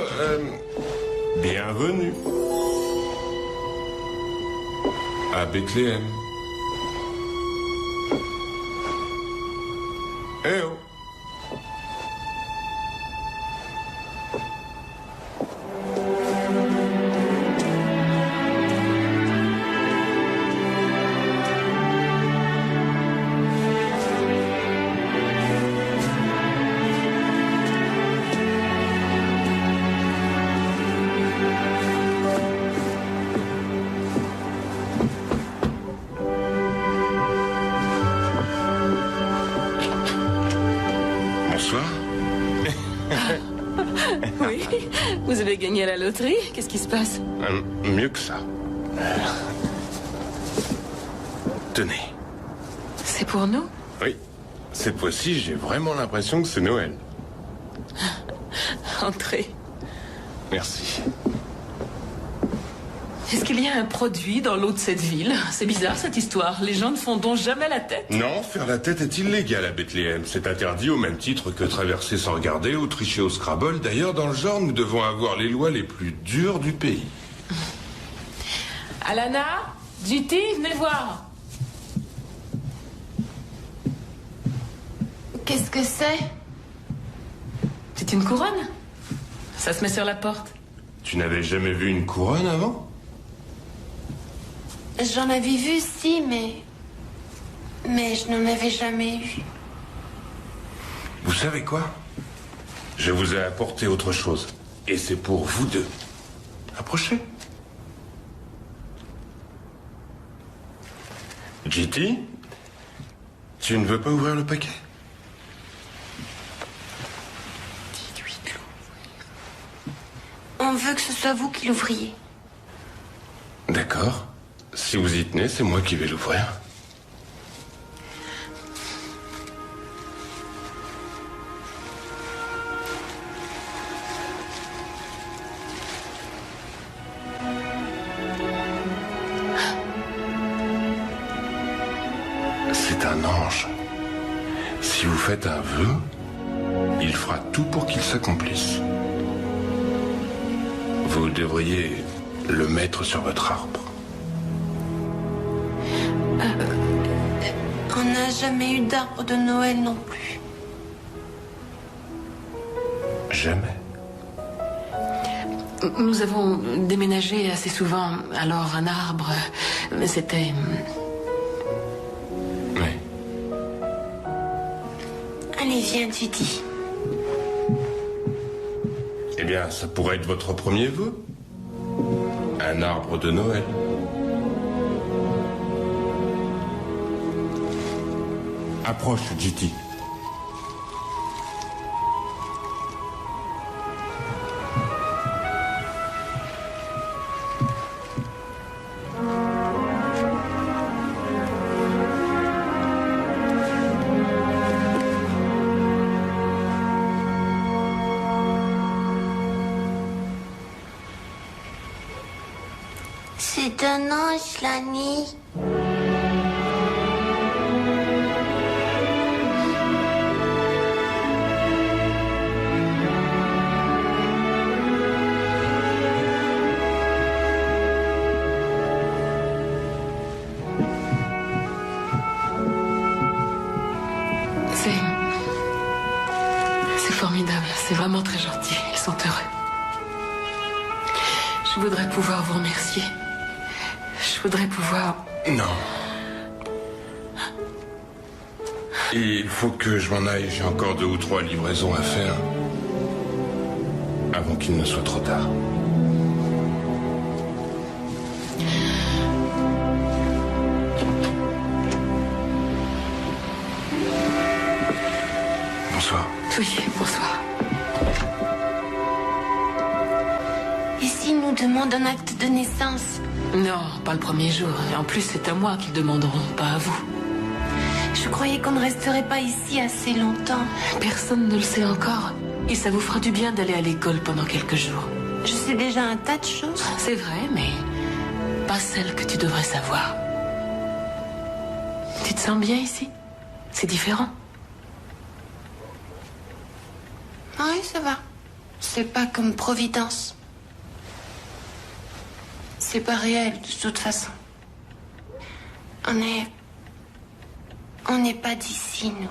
bienvenue à Bethléem. Eh oh. Oui, vous avez gagné à la loterie. Qu'est-ce qui se passe? Mieux que ça. Tenez. C'est pour nous? Oui. Cette fois-ci, j'ai vraiment l'impression que c'est Noël. Entrez. Merci. Est-ce qu'il y a un produit dans l'eau de cette ville? C'est bizarre cette histoire. Les gens ne font donc jamais la tête. Non, faire la tête est illégal à Bethléem. C'est interdit au même titre que traverser sans regarder ou tricher au Scrabble. D'ailleurs, dans le genre, nous devons avoir les lois les plus dures du pays. Alana, Judy, venez voir. Qu'est-ce que c'est? C'est une couronne. Ça se met sur la porte. Tu n'avais jamais vu une couronne avant? J'en avais vu, si, mais je n'en avais jamais eu. Vous Vous savez quoi? Je vous ai apporté autre chose. Et c'est pour vous deux. Approchez. GT, tu ne veux pas ouvrir le paquet? On veut que ce soit vous qui l'ouvriez. D'accord. Si vous y tenez, c'est moi qui vais l'ouvrir. C'est un ange. Si vous faites un vœu, il fera tout pour qu'il s'accomplisse. Vous devriez le mettre sur votre arbre. On n'a jamais eu d'arbre de Noël non plus. Jamais. Nous avons déménagé assez souvent, alors un arbre, c'était... Oui. Allez, viens, tu dis. Eh bien, ça pourrait être votre premier vœu. Un arbre de Noël. Approche, GT. C'est un ange, Lani. C'est formidable, c'est vraiment très gentil. Ils sont heureux. Je voudrais pouvoir vous remercier. Je voudrais pouvoir... Non. Il faut que je m'en aille. J'ai encore 2 ou 3 livraisons à faire. Avant qu'il ne soit trop tard. Bonsoir. Oui, bonsoir. Et s'ils nous demandent un acte de naissance? Non, pas le premier jour. Et en plus, c'est à moi qu'ils demanderont, pas à vous. Je croyais qu'on ne resterait pas ici assez longtemps. Personne ne le sait encore. Et ça vous fera du bien d'aller à l'école pendant quelques jours. Je sais déjà un tas de choses. C'est vrai, mais pas celles que tu devrais savoir. Tu te sens bien ici? C'est différent. Oui, ça va. C'est pas comme Providence. C'est pas réel, de toute façon. On n'est pas d'ici, nous.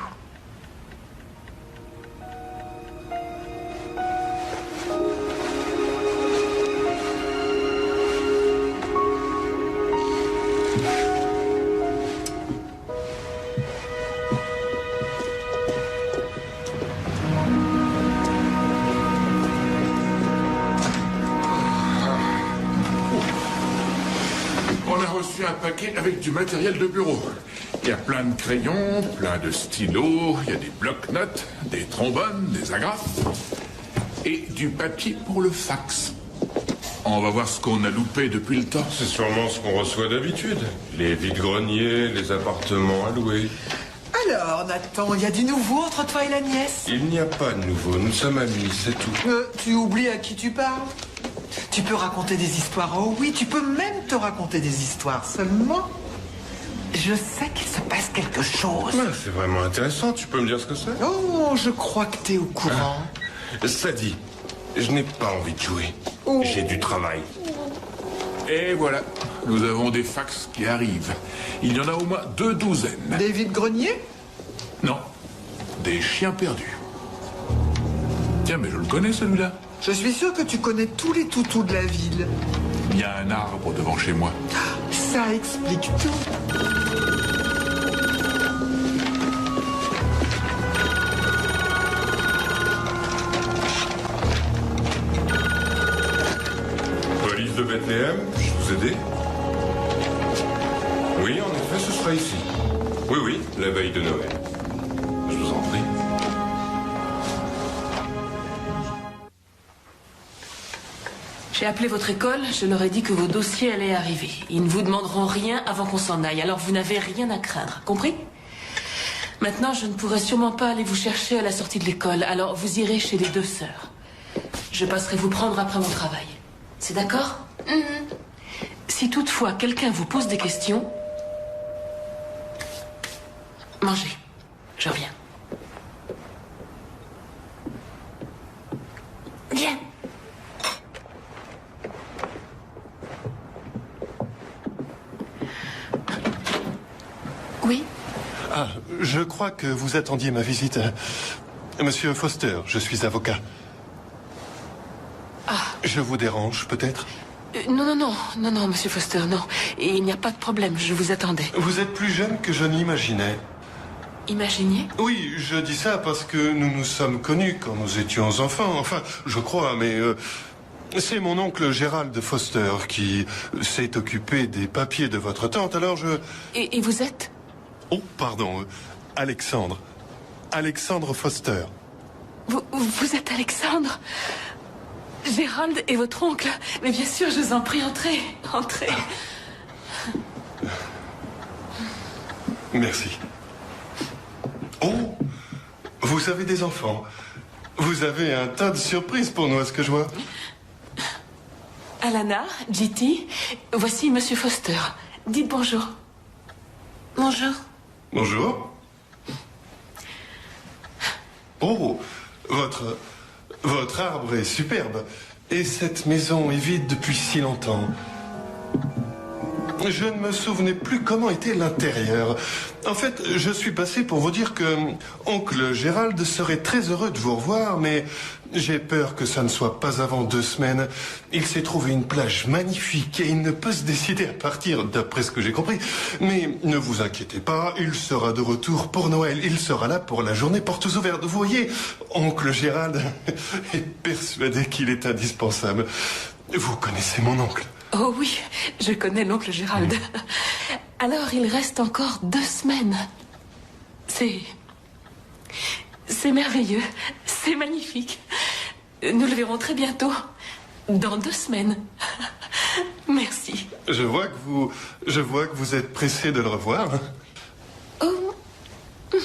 On a reçu un paquet avec du matériel de bureau. Il y a plein de crayons, plein de stylos, il y a des blocs-notes, des trombones, des agrafes et du papier pour le fax. On va voir ce qu'on a loupé depuis le temps. C'est sûrement ce qu'on reçoit d'habitude. Les vides-greniers, les appartements à louer. Alors, Nathan, il y a du nouveau entre toi et la nièce? Il n'y a pas de nouveau, nous sommes amis, c'est tout. Tu oublies à qui tu parles? Tu peux raconter des histoires, oh oui, tu peux même te raconter des histoires. Seulement, je sais qu'il se passe quelque chose. Ouais, c'est vraiment intéressant, tu peux me dire ce que c'est? Oh, je crois que t'es au courant. Ça dit, je n'ai pas envie de jouer. Oh. J'ai du travail. Et voilà, nous avons des fax qui arrivent. Il y en a au moins 2 douzaines. Des vides-greniers? Non, des chiens perdus. Tiens, mais je le connais celui-là. Je suis sûr que tu connais tous les toutous de la ville. Il y a un arbre devant chez moi. Ça explique tout. PM, puis-je vous aider? Oui, en effet, ce sera ici. Oui, la veille de Noël. Je vous en prie. J'ai appelé votre école, je leur ai dit que vos dossiers allaient arriver. Ils ne vous demanderont rien avant qu'on s'en aille, alors vous n'avez rien à craindre, compris? Maintenant, je ne pourrai sûrement pas aller vous chercher à la sortie de l'école, alors vous irez chez les 2 sœurs. Je passerai vous prendre après mon travail. C'est d'accord? Si toutefois quelqu'un vous pose des questions, mangez. Je reviens. Viens. Oui? Ah, je crois que vous attendiez ma visite. Monsieur Foster, je suis avocat. Ah. Je vous dérange, peut-être? Non, monsieur Foster, non. Et il n'y a pas de problème, je vous attendais. Vous êtes plus jeune que je n'imaginais. Imaginez? Oui, je dis ça parce que nous nous sommes connus quand nous étions enfants. Enfin, je crois, mais c'est mon oncle Gérald Foster qui s'est occupé des papiers de votre tante, alors je... Et vous êtes? Oh, pardon, Alexandre. Alexandre Foster. Vous êtes Alexandre? Gérald est votre oncle? Mais bien sûr, je vous en prie, entrez. Entrez. Merci. Oh, vous avez des enfants. Vous avez un tas de surprises pour nous, à ce que je vois. Alana, GT, voici monsieur Foster. Dites bonjour. Bonjour. Bonjour. Oh, votre arbre est superbe. Et cette maison est vide depuis si longtemps. Je ne me souvenais plus comment était l'intérieur. En fait, je suis passé pour vous dire que oncle Gérald serait très heureux de vous revoir, mais j'ai peur que ça ne soit pas avant 2 semaines. Il s'est trouvé une plage magnifique et il ne peut se décider à partir, d'après ce que j'ai compris. Mais ne vous inquiétez pas, il sera de retour pour Noël. Il sera là pour la journée portes ouvertes. Vous voyez, oncle Gérald est persuadé qu'il est indispensable. Vous connaissez mon oncle? Oh oui, je connais l'oncle Gérald. Alors, il reste encore 2 semaines. C'est merveilleux. C'est magnifique. Nous le verrons très bientôt. Dans 2 semaines. Merci. Je vois que vous êtes pressé de le revoir. Oh. Vous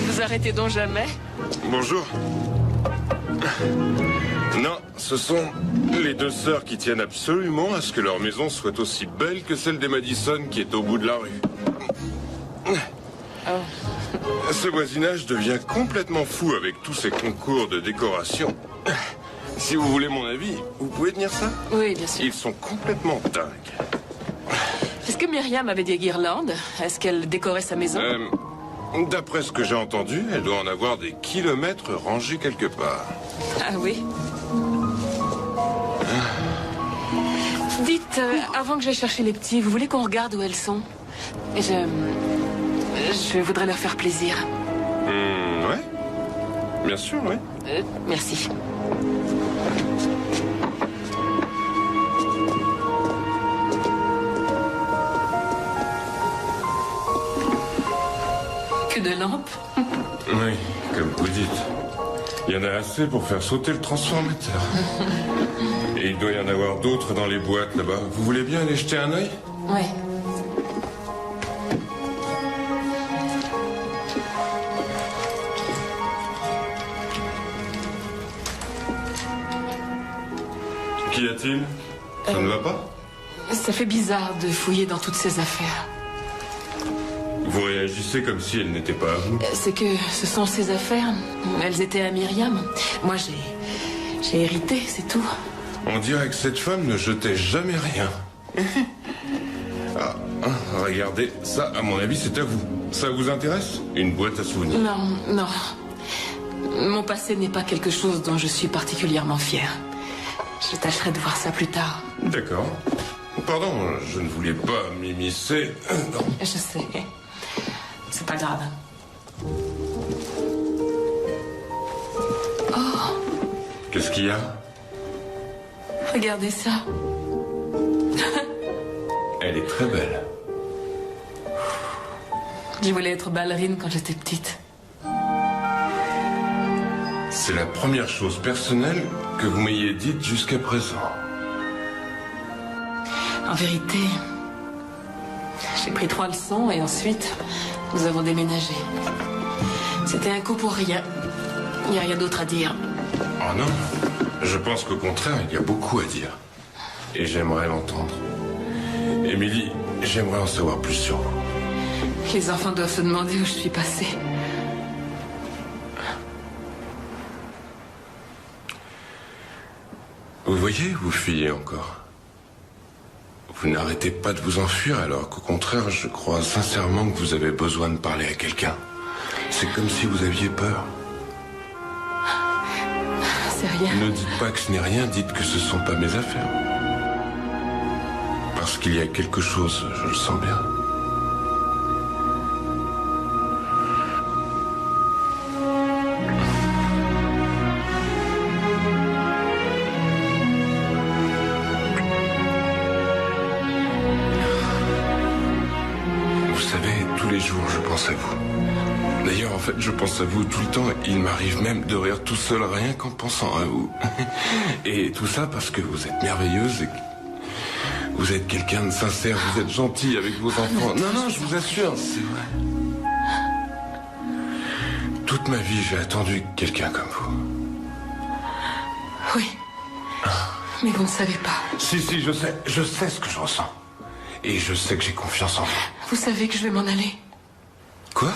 ne vous arrêtez donc jamais? Bonjour. Non, ce sont les 2 sœurs qui tiennent absolument à ce que leur maison soit aussi belle que celle des Madison qui est au bout de la rue. Ce voisinage devient complètement fou avec tous ces concours de décoration. Si vous voulez mon avis, vous pouvez tenir ça? Oui, bien sûr. Ils sont complètement dingues. Est-ce que Myriam avait des guirlandes? Est-ce qu'elle décorait sa maison? D'après ce que j'ai entendu, elle doit en avoir des kilomètres rangés quelque part. Ah oui. Dites, avant que j'aille chercher les petits, vous voulez qu'on regarde où elles sont? Je voudrais leur faire plaisir. Ouais. Bien sûr, oui. Merci. Que de lampes. Oui, comme vous dites. Il y en a assez pour faire sauter le transformateur. Et il doit y en avoir d'autres dans les boîtes là-bas. Vous voulez bien aller jeter un œil? Oui. Qu'y a-t-il? Ça ne va pas? Ça fait bizarre de fouiller dans toutes ces affaires. Vous réagissez comme si elles n'étaient pas à vous. C'est que ce sont ses affaires. Elles étaient à Myriam. Moi, j'ai hérité, c'est tout. On dirait que cette femme ne jetait jamais rien. Regardez, ça, à mon avis, c'est à vous. Ça vous intéresse? Une boîte à souvenirs. Non. Mon passé n'est pas quelque chose dont je suis particulièrement fière. Je tâcherai de voir ça plus tard. D'accord. Pardon, je ne voulais pas m'immiscer. Je sais. C'est pas grave. Qu'est-ce qu'il y a? Regardez ça. Elle est très belle. Je voulais être ballerine quand j'étais petite. C'est la première chose personnelle que vous m'ayez dite jusqu'à présent. En vérité, j'ai pris 3 leçons et ensuite, nous avons déménagé. C'était un coup pour rien. Il n'y a rien d'autre à dire. Oh non, je pense qu'au contraire, il y a beaucoup à dire. Et j'aimerais l'entendre. Émilie, j'aimerais en savoir plus sur vous. Les enfants doivent se demander où je suis passée. Vous voyez, vous fuyez encore. Vous n'arrêtez pas de vous enfuir alors qu'au contraire, je crois sincèrement que vous avez besoin de parler à quelqu'un. C'est comme si vous aviez peur. C'est rien. Ne dites pas que ce n'est rien, dites que ce ne sont pas mes affaires. Parce qu'il y a quelque chose, je le sens bien. Tous les jours, je pense à vous. D'ailleurs, en fait, je pense à vous tout le temps. Il m'arrive même de rire tout seul, rien qu'en pensant à vous. Et tout ça parce que vous êtes merveilleuse et que vous êtes quelqu'un de sincère, vous êtes gentil avec vos enfants. Non, je vous assure, c'est vrai. Toute ma vie, j'ai attendu quelqu'un comme vous. Oui. Mais vous ne savez pas. Si, je sais ce que je ressens. Et je sais que j'ai confiance en vous. Vous savez que je vais m'en aller. Quoi?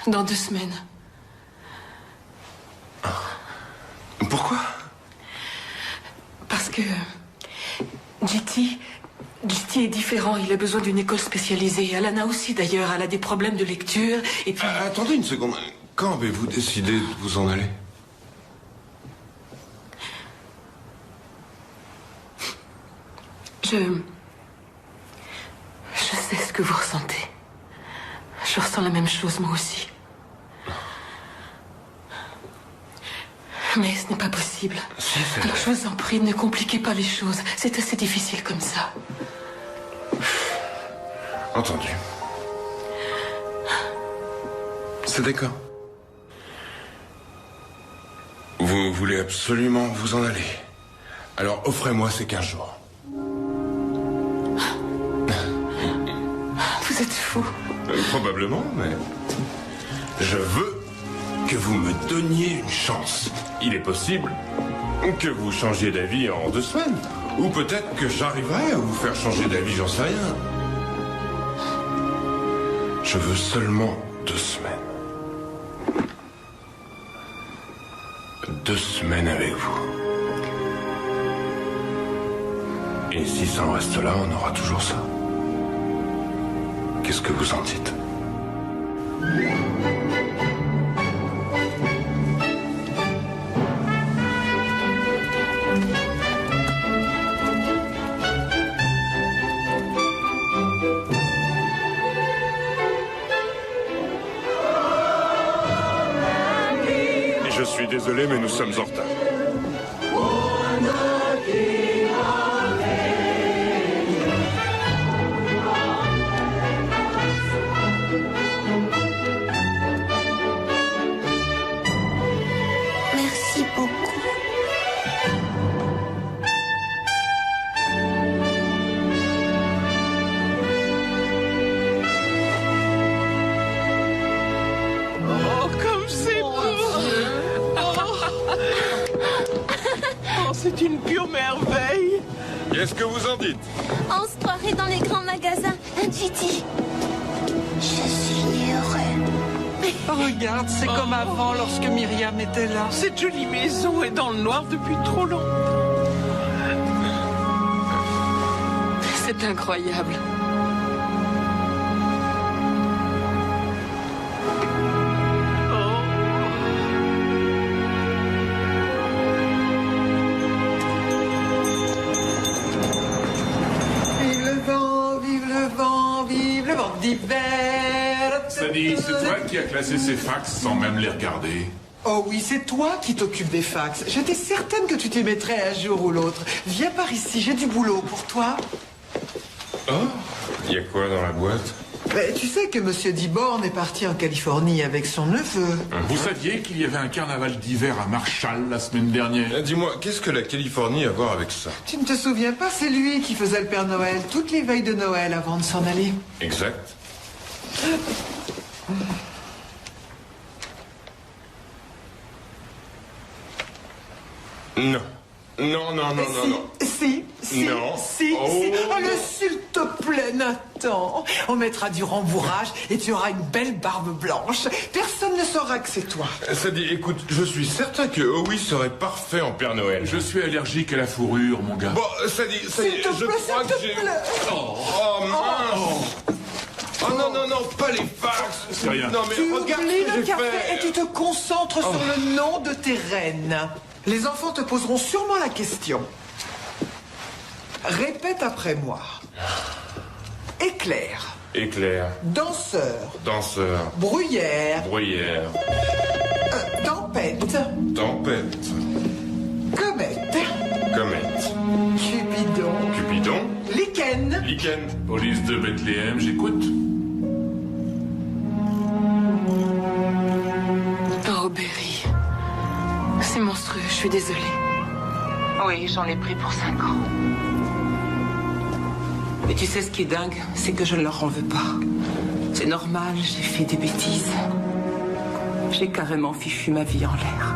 Dans 2 semaines. Pourquoi? Parce que GT est différent. Il a besoin d'une école spécialisée. Alana aussi, d'ailleurs. Elle a des problèmes de lecture. Et puis... Attendez une seconde. Quand avez-vous décidé de vous en aller? Je sais ce que vous ressentez. Je ressens la même chose, moi aussi. Mais ce n'est pas possible. Si, alors je vous en prie, ne compliquez pas les choses. C'est assez difficile comme ça. Entendu. C'est d'accord. Vous voulez absolument vous en aller. Alors offrez-moi ces 15 jours. Vous êtes fou. Probablement, mais... Je veux que vous me donniez une chance. Il est possible que vous changiez d'avis en 2 semaines. Ou peut-être que j'arriverai à vous faire changer d'avis, j'en sais rien. Je veux seulement 2 semaines. 2 semaines avec vous. Et si ça en reste là, on aura toujours ça. Qu'est-ce que vous en dites? Je suis désolé, mais nous sommes en retard. Merci beaucoup. Oh, comme c'est beau! Oh, c'est une pure merveille! Qu'est-ce que vous en dites? On se croirait dans les grands magasins. Titi, je suis heureux. Regarde, c'est comme avant lorsque Myriam était là. Cette jolie maison est dans le noir depuis trop longtemps. C'est incroyable. Vive le vent, vive le vent, vive le vent d'hiver. Sadie, c'est toi qui as classé ces fax sans même les regarder. Oh oui, c'est toi qui t'occupes des fax. J'étais certaine que tu t'y mettrais un jour ou l'autre. Viens par ici, j'ai du boulot pour toi. Oh, il y a quoi dans la boîte? Mais tu sais que Monsieur Diborn est parti en Californie avec son neveu. Vous saviez qu'il y avait un carnaval d'hiver à Marshall la semaine dernière? Dis-moi, qu'est-ce que la Californie a à voir avec ça? Tu ne te souviens pas, c'est lui qui faisait le Père Noël toutes les veilles de Noël avant de s'en aller. Exact. Non. Non, non, non, non, non. Si. Non. Si. Oh. Allez, s'il te plaît, Nathan. On mettra du rembourrage et tu auras une belle barbe blanche. Personne ne saura que c'est toi. Ça dit, écoute, je suis certain que Howie serait parfait en Père Noël. Je suis allergique à la fourrure, mon gars. Bon, ça dit, je crois que j'ai... Oh, mince. Oh non, non, non, pas les fax. C'est rien. Non, mais Tu regarde oublies ce que le j'ai café fait. et tu te concentres sur le nom de tes reines. Les enfants te poseront sûrement la question. Répète après moi. Éclair. Éclair. Danseur. Danseur. Bruyère. Bruyère. Tempête. Tempête. Comète. Comète. Cupidon. Cupidon. Lichen. Lichen. Police de Bethléem, j'écoute. Oh, Berry. C'est monstrueux, je suis désolée. Oui, j'en ai pris pour 5 ans. Mais tu sais ce qui est dingue, c'est que je ne leur en veux pas. C'est normal, j'ai fait des bêtises. J'ai carrément fichu ma vie en l'air.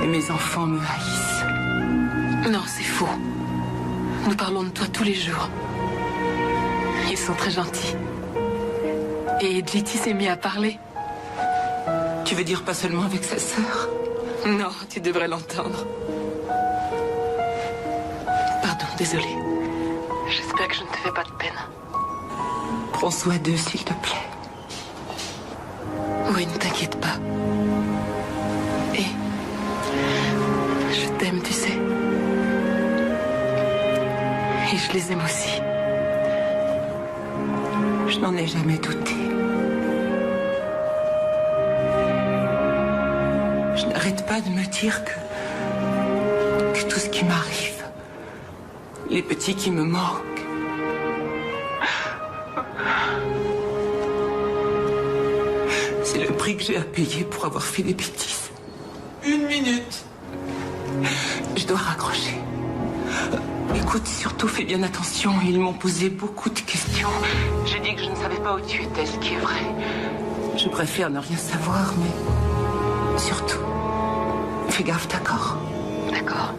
Et mes enfants me haïssent. Non, c'est faux. Nous parlons de toi tous les jours. Ils sont très gentils. Et Jetty s'est mis à parler. Tu veux dire pas seulement avec sa sœur? Non, tu devrais l'entendre. Pardon, désolée. J'espère que je ne te fais pas de peine. Prends soin d'eux, s'il te plaît. Oui, ne t'inquiète pas. Et je t'aime, tu sais. Et je les aime aussi. Je n'en ai jamais douté. Je n'arrête pas de me dire que tout ce qui m'arrive, les petits qui me manquent, c'est le prix que j'ai à payer pour avoir fait des bêtises. 1 minute. Je dois raccrocher. Écoute, surtout fais bien attention. Ils m'ont posé beaucoup de questions. J'ai dit que je ne savais pas où tu étais, ce qui est vrai. Je préfère ne rien savoir, mais surtout, fais gaffe, d'accord? D'accord.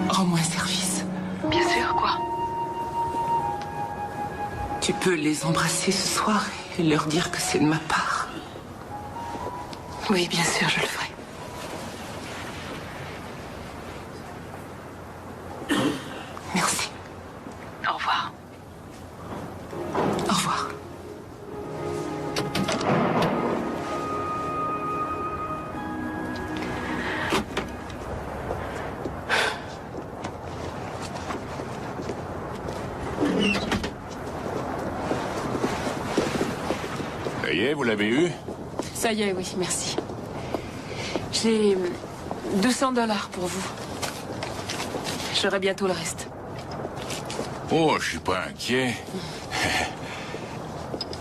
Rends-moi un service. Bien sûr, quoi? Tu peux les embrasser ce soir et leur dire que c'est de ma part. Oui, bien sûr, je le ferai. Merci. Au revoir. Au revoir. Ça y est, vous l'avez eu? Ça y est, oui, merci. J'ai $200 pour vous. J'aurai bientôt le reste. Oh, je suis pas inquiet.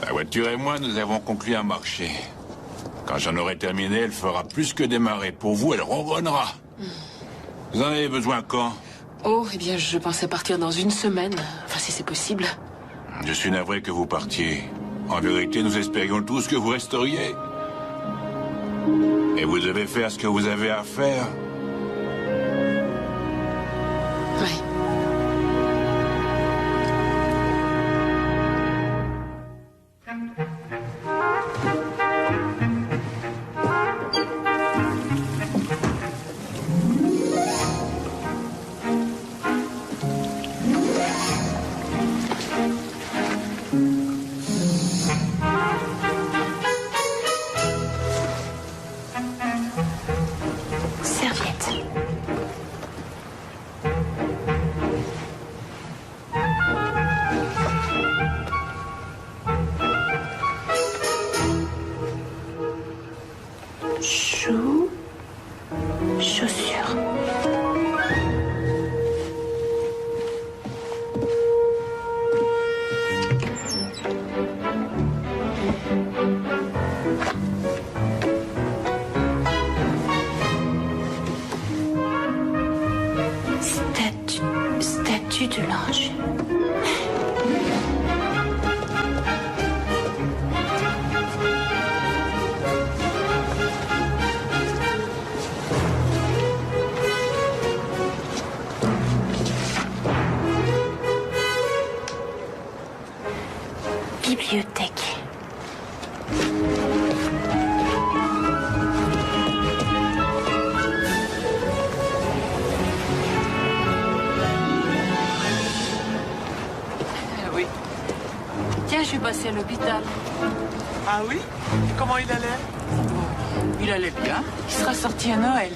La voiture et moi, nous avons conclu un marché. Quand j'en aurai terminé, elle fera plus que démarrer. Pour vous, elle ronronnera. Vous en avez besoin quand? Oh, eh bien, je pensais partir dans 1 semaine. Enfin, si c'est possible. Je suis navré que vous partiez. En vérité, nous espérions tous que vous resteriez. Et vous devez faire ce que vous avez à faire. Oui. Serviette. Statue de l'ange. Bibliothèque. Oui. Tiens, je suis passée à l'hôpital. Ah oui? Comment il allait? Il allait bien. Il sera sorti à Noël.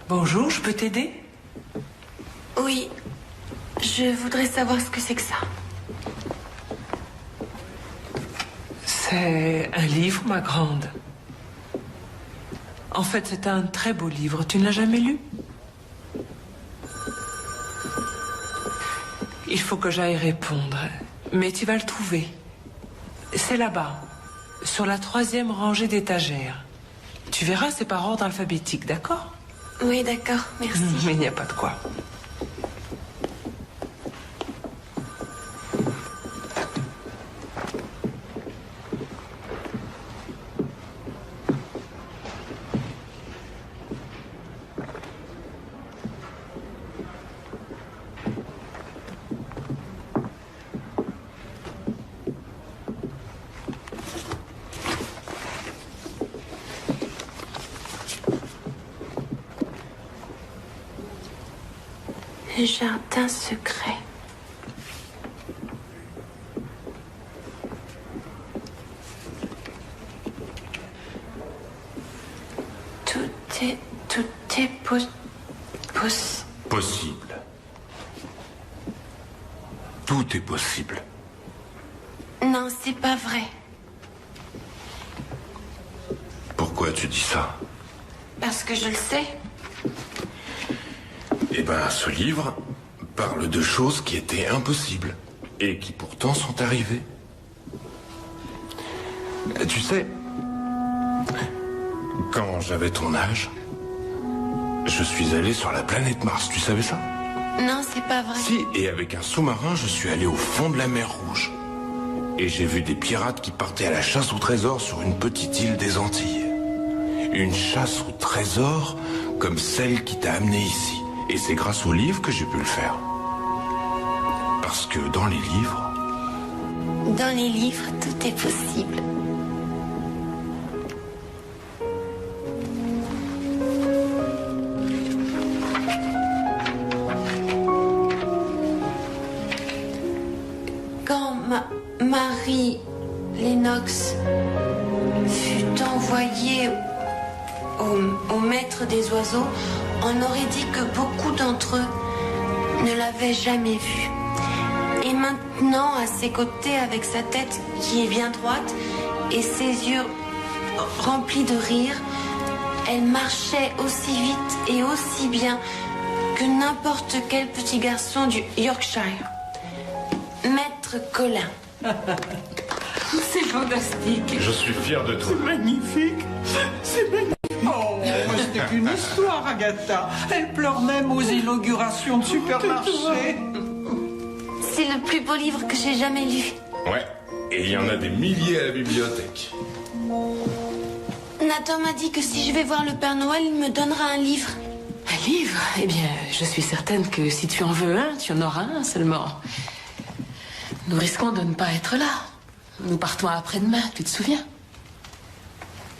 Bonjour, je peux t'aider? Oui, je voudrais savoir ce que c'est que ça. C'est un livre, ma grande. En fait, c'est un très beau livre. Tu ne l'as jamais lu? Il faut que j'aille répondre. Mais tu vas le trouver. C'est là-bas, sur la 3e rangée d'étagères. Tu verras, c'est par ordre alphabétique, d'accord? Oui, d'accord, merci. Mais il n'y a pas de quoi. Le jardin secret. Tout est Possible. Tout est possible. Non, c'est pas vrai. Pourquoi tu dis ça? Parce que je le sais. Eh ben, ce livre parle de choses qui étaient impossibles et qui pourtant sont arrivées. Tu sais, quand j'avais ton âge, je suis allé sur la planète Mars, tu savais ça? Non, c'est pas vrai. Si, et avec un sous-marin, je suis allé au fond de la mer Rouge. Et j'ai vu des pirates qui partaient à la chasse au trésor sur une petite île des Antilles. Une chasse au trésor comme celle qui t'a amené ici. Et c'est grâce au livre que j'ai pu le faire. Parce que dans les livres... Dans les livres, tout est possible. Quand Marie Lennox fut envoyée au maître des oiseaux, on aurait dit que beaucoup d'entre eux ne l'avaient jamais vue. Et maintenant, à ses côtés, avec sa tête qui est bien droite et ses yeux remplis de rire, elle marchait aussi vite et aussi bien que n'importe quel petit garçon du Yorkshire. Maître Colin. C'est fantastique. Je suis fier de toi. C'est magnifique. C'est magnifique. Oh, c'était qu'une histoire, Agatha. Elle pleure même aux inaugurations de supermarchés. C'est le plus beau livre que j'ai jamais lu. Ouais, et il y en a des milliers à la bibliothèque. Nathan m'a dit que si je vais voir le Père Noël, il me donnera un livre. Un livre? Eh bien, je suis certaine que si tu en veux un, tu en auras un seulement. Nous risquons de ne pas être là. Nous partons après-demain, tu te souviens?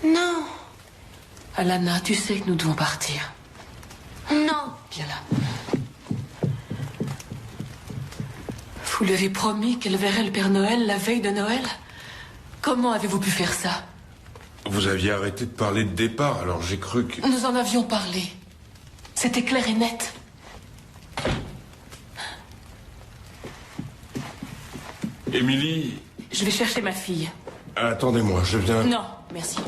Non. Alana, tu sais que nous devons partir. Non. Viens là. Vous lui avez promis qu'elle verrait le Père Noël la veille de Noël? Comment avez-vous pu faire ça? Vous aviez arrêté de parler de départ, alors j'ai cru que... Nous en avions parlé. C'était clair et net. Émilie... Je vais chercher ma fille. Attendez-moi, je viens... Non, merci.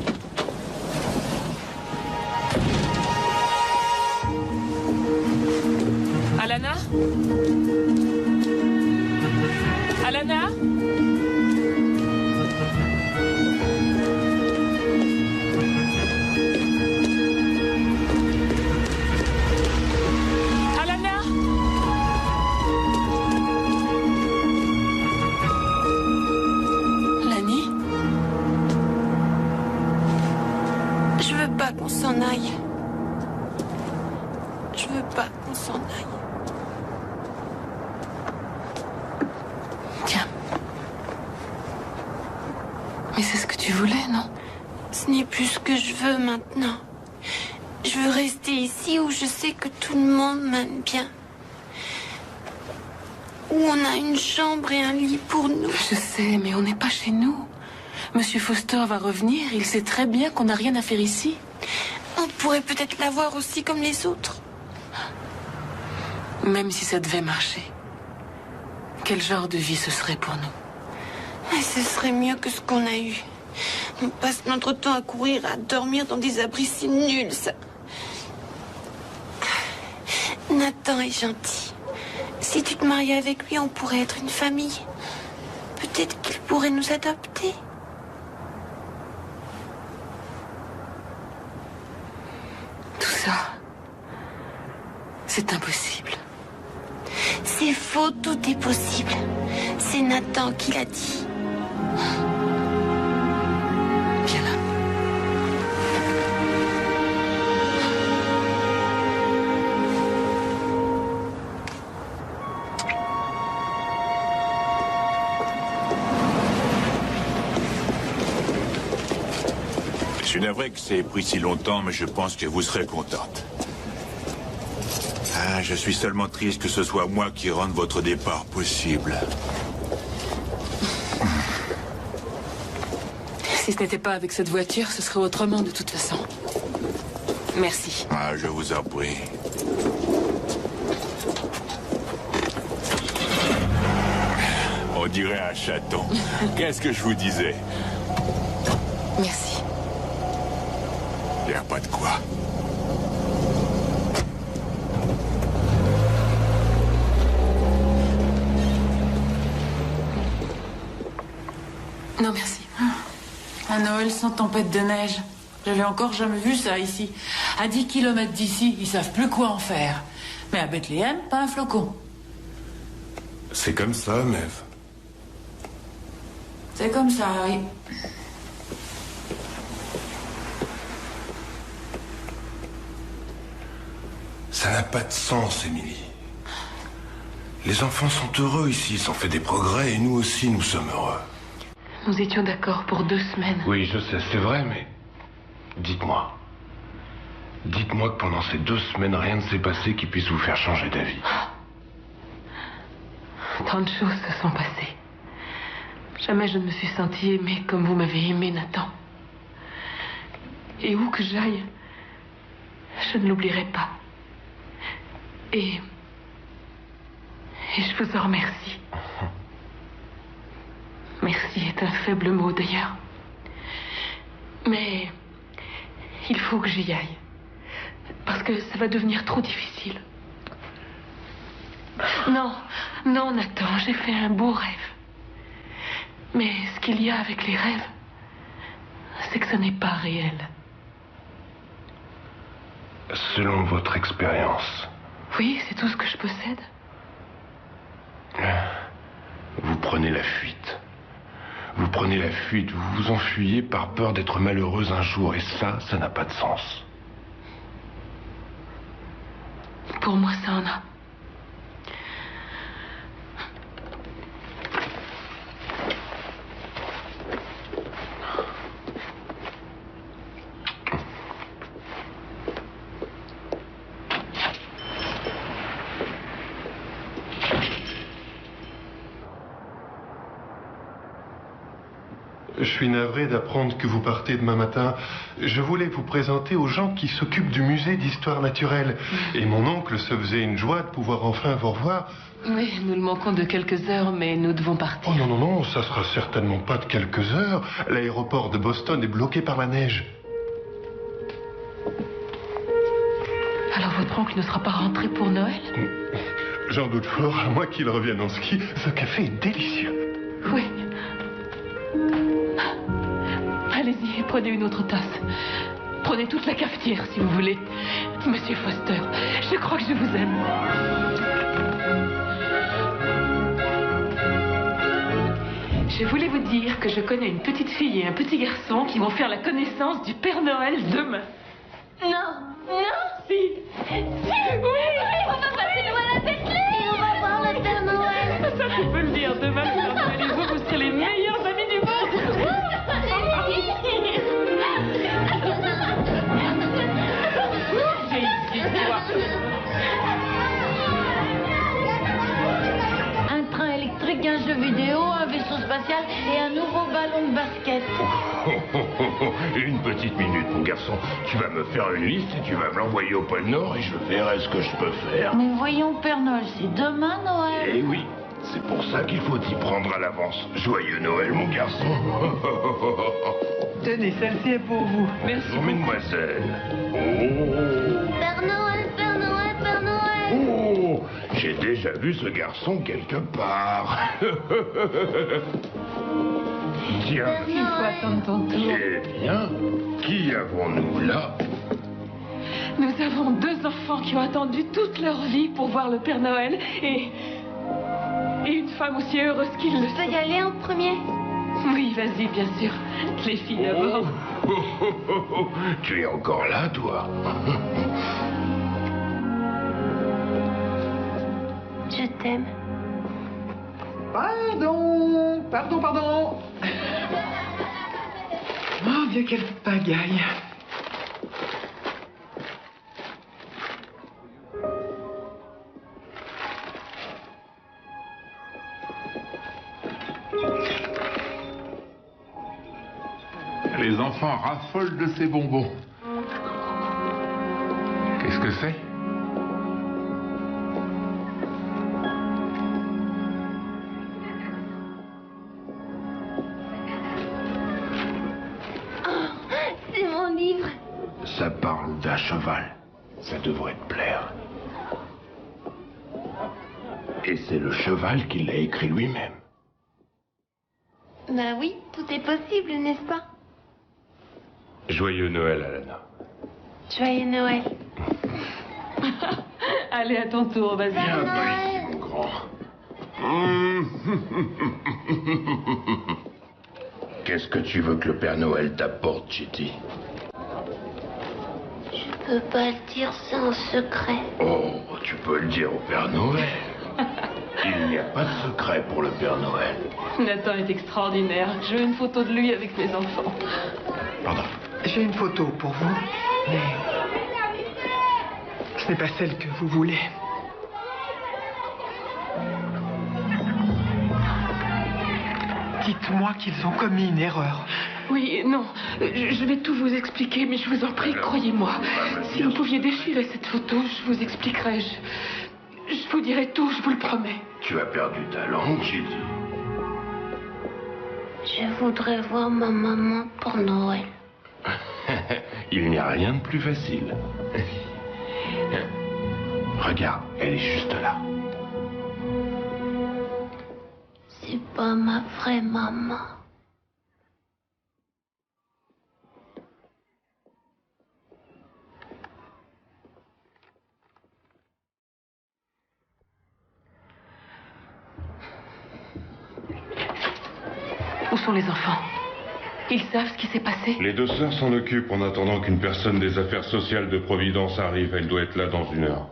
Alana? Alana? Alana? Lani? Je veux pas qu'on s'en aille. Je veux pas qu'on s'en aille. Tiens. Mais c'est ce que tu voulais, non? Ce n'est plus ce que je veux maintenant. Je veux rester ici où je sais que tout le monde m'aime bien. Où on a une chambre et un lit pour nous. Je sais, mais on n'est pas chez nous. Monsieur Foster va revenir, il sait très bien qu'on n'a rien à faire ici. On pourrait peut-être l'avoir aussi comme les autres. Même si ça devait marcher. Quel genre de vie ce serait pour nous? Mais ce serait mieux que ce qu'on a eu. On passe notre temps à courir, à dormir dans des abris si nuls, ça. Nathan est gentil. Si tu te mariais avec lui, on pourrait être une famille. Peut-être qu'il pourrait nous adopter. Tout ça, c'est impossible. C'est faux, tout est possible. C'est Nathan qui l'a dit. Viens là. Je suis navré que ça ait pris si longtemps, mais je pense que vous serez contente. Ah, je suis seulement triste que ce soit moi qui rende votre départ possible. Si ce n'était pas avec cette voiture, ce serait autrement de toute façon. Merci. Ah, je vous en prie. On dirait un chaton. Qu'est-ce que je vous disais? Merci. Il n'y a pas de quoi. Non, merci. Un Noël sans tempête de neige. J'avais encore jamais vu ça ici. À 10 km d'ici, ils savent plus quoi en faire. Mais à Bethléem, pas un flocon. C'est comme ça, Maeve. C'est comme ça, oui. Ça n'a pas de sens, Émilie. Les enfants sont heureux ici, ils ont fait des progrès et nous aussi, nous sommes heureux. Nous étions d'accord pour 2 semaines. Oui, je sais, c'est vrai, mais... Dites-moi. Dites-moi que pendant ces 2 semaines, rien ne s'est passé qui puisse vous faire changer d'avis. Tant de choses se sont passées. Jamais je ne me suis sentie aimée comme vous m'avez aimée, Nathan. Et où que j'aille, je ne l'oublierai pas. Et je vous en remercie. Merci est un faible mot d'ailleurs. Mais il faut que j'y aille. Parce que ça va devenir trop difficile. Non, non, Nathan, j'ai fait un beau rêve. Mais ce qu'il y a avec les rêves, c'est que ce n'est pas réel. Selon votre expérience, Oui, c'est tout ce que je possède. vous prenez la fuite. Vous prenez la fuite, vous vous enfuyez par peur d'être malheureuse un jour, et ça n'a pas de sens. Pour moi, ça en a. suis navré d'apprendre que vous partez demain matin. Je voulais vous présenter aux gens qui s'occupent du musée d'histoire naturelle. Et mon oncle se faisait une joie de pouvoir enfin vous revoir. Oui, nous le manquons de quelques heures, mais nous devons partir. Oh non, non, non, ça sera certainement pas de quelques heures. L'aéroport de Boston est bloqué par la neige. Alors votre oncle ne sera pas rentré pour Noël? J'en doute fort, à moins qu'il revienne en ski. Ce café est délicieux. Oui. Allez-y, prenez une autre tasse. Prenez toute la cafetière, si vous voulez. Monsieur Foster, je crois que je vous aime. Je voulais vous dire que je connais une petite fille et un petit garçon qui vont faire la connaissance du Père Noël demain. Non, non. Si. Oui, on va passer Noël à Bethléem. Et on va voir le Père Noël. Ça, tu peux le dire. Demain, le Père Noël et vous serez les meilleurs amis du monde. J'ai ici, toi. Un train électrique, un jeu vidéo, un vaisseau spatial et un nouveau ballon de basket. Une petite minute, mon garçon. Tu vas me faire une liste et tu vas me l'envoyer au pôle Nord et je verrai ce que je peux faire. Mais voyons, Père Noël, c'est demain Noël. Eh oui, c'est pour ça qu'il faut y prendre à l'avance. Joyeux Noël, mon garçon. Tenez, celle-ci est pour vous. Merci. Bonjour, mesdemoiselles. Oh. Père Noël, Père Noël, Père Noël. Oh, j'ai déjà vu ce garçon quelque part. Tiens. Il faut attendre ton tour. Eh bien, qui avons-nous là? Nous avons 2 enfants qui ont attendu toute leur vie pour voir le Père Noël et une femme aussi heureuse qu'ils le Je peux sont. y aller en premier? Oui, vas-y, bien sûr. Les filles d'abord. Tu es encore là, toi? Je t'aime. Pardon, pardon, pardon. Oh, bien quelle pagaille. Les enfants raffolent de ces bonbons. Qu'est-ce que c'est? C'est mon livre. Ça parle d'un cheval. Ça devrait te plaire. Et c'est le cheval qui l'a écrit lui-même. Bah oui, tout est possible, n'est-ce pas? Joyeux Noël, Alana. Joyeux Noël. Allez, à ton tour, vas-y. Viens pas ici, mon grand. Qu'est-ce que tu veux que le Père Noël t'apporte, Chitty? Je peux pas le dire, c'est un secret. Oh, tu peux le dire au Père Noël. Il n'y a pas de secret pour le Père Noël. Nathan est extraordinaire. Je veux une photo de lui avec mes enfants. Pardon. J'ai une photo pour vous, mais ce n'est pas celle que vous voulez. Dites-moi qu'ils ont commis une erreur. Oui, non, je vais tout vous expliquer, mais je vous en prie, croyez-moi. Si vous pouviez déchirer cette photo, je vous expliquerai. Je vous dirai tout, je vous le promets. Tu as perdu ta langue, Chitty. Je voudrais voir ma maman pour Noël. Il n'y a rien de plus facile. Regarde, elle est juste là. C'est pas ma vraie maman. Où sont les enfants? Ils savent ce qui s'est passé? Les 2 sœurs s'en occupent en attendant qu'une personne des affaires sociales de Providence arrive. Elle doit être là dans 1 heure.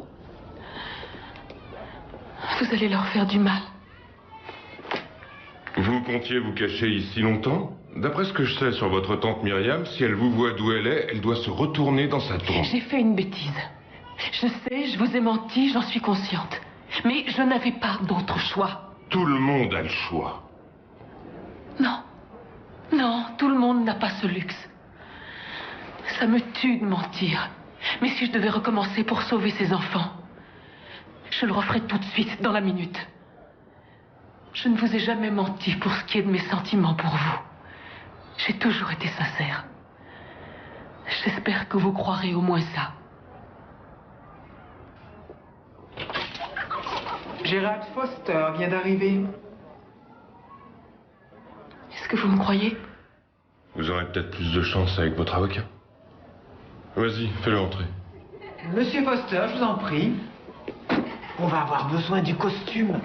Vous allez leur faire du mal. Vous comptiez vous cacher ici longtemps? D'après ce que je sais sur votre tante Myriam, si elle vous voit d'où elle est, elle doit se retourner dans sa tombe. J'ai fait une bêtise. Je sais, je vous ai menti, j'en suis consciente. Mais je n'avais pas d'autre choix. Tout le monde a le choix. Non. Non, tout le monde n'a pas ce luxe. Ça me tue de mentir. Mais si je devais recommencer pour sauver ces enfants, je le referais tout de suite, dans la minute. Je ne vous ai jamais menti pour ce qui est de mes sentiments pour vous. J'ai toujours été sincère. J'espère que vous croirez au moins ça. Gérald Foster vient d'arriver. Est-ce que vous me croyez? Vous aurez peut-être plus de chance avec votre avocat. Vas-y, fais-le entrer. Monsieur Foster, je vous en prie. On va avoir besoin du costume.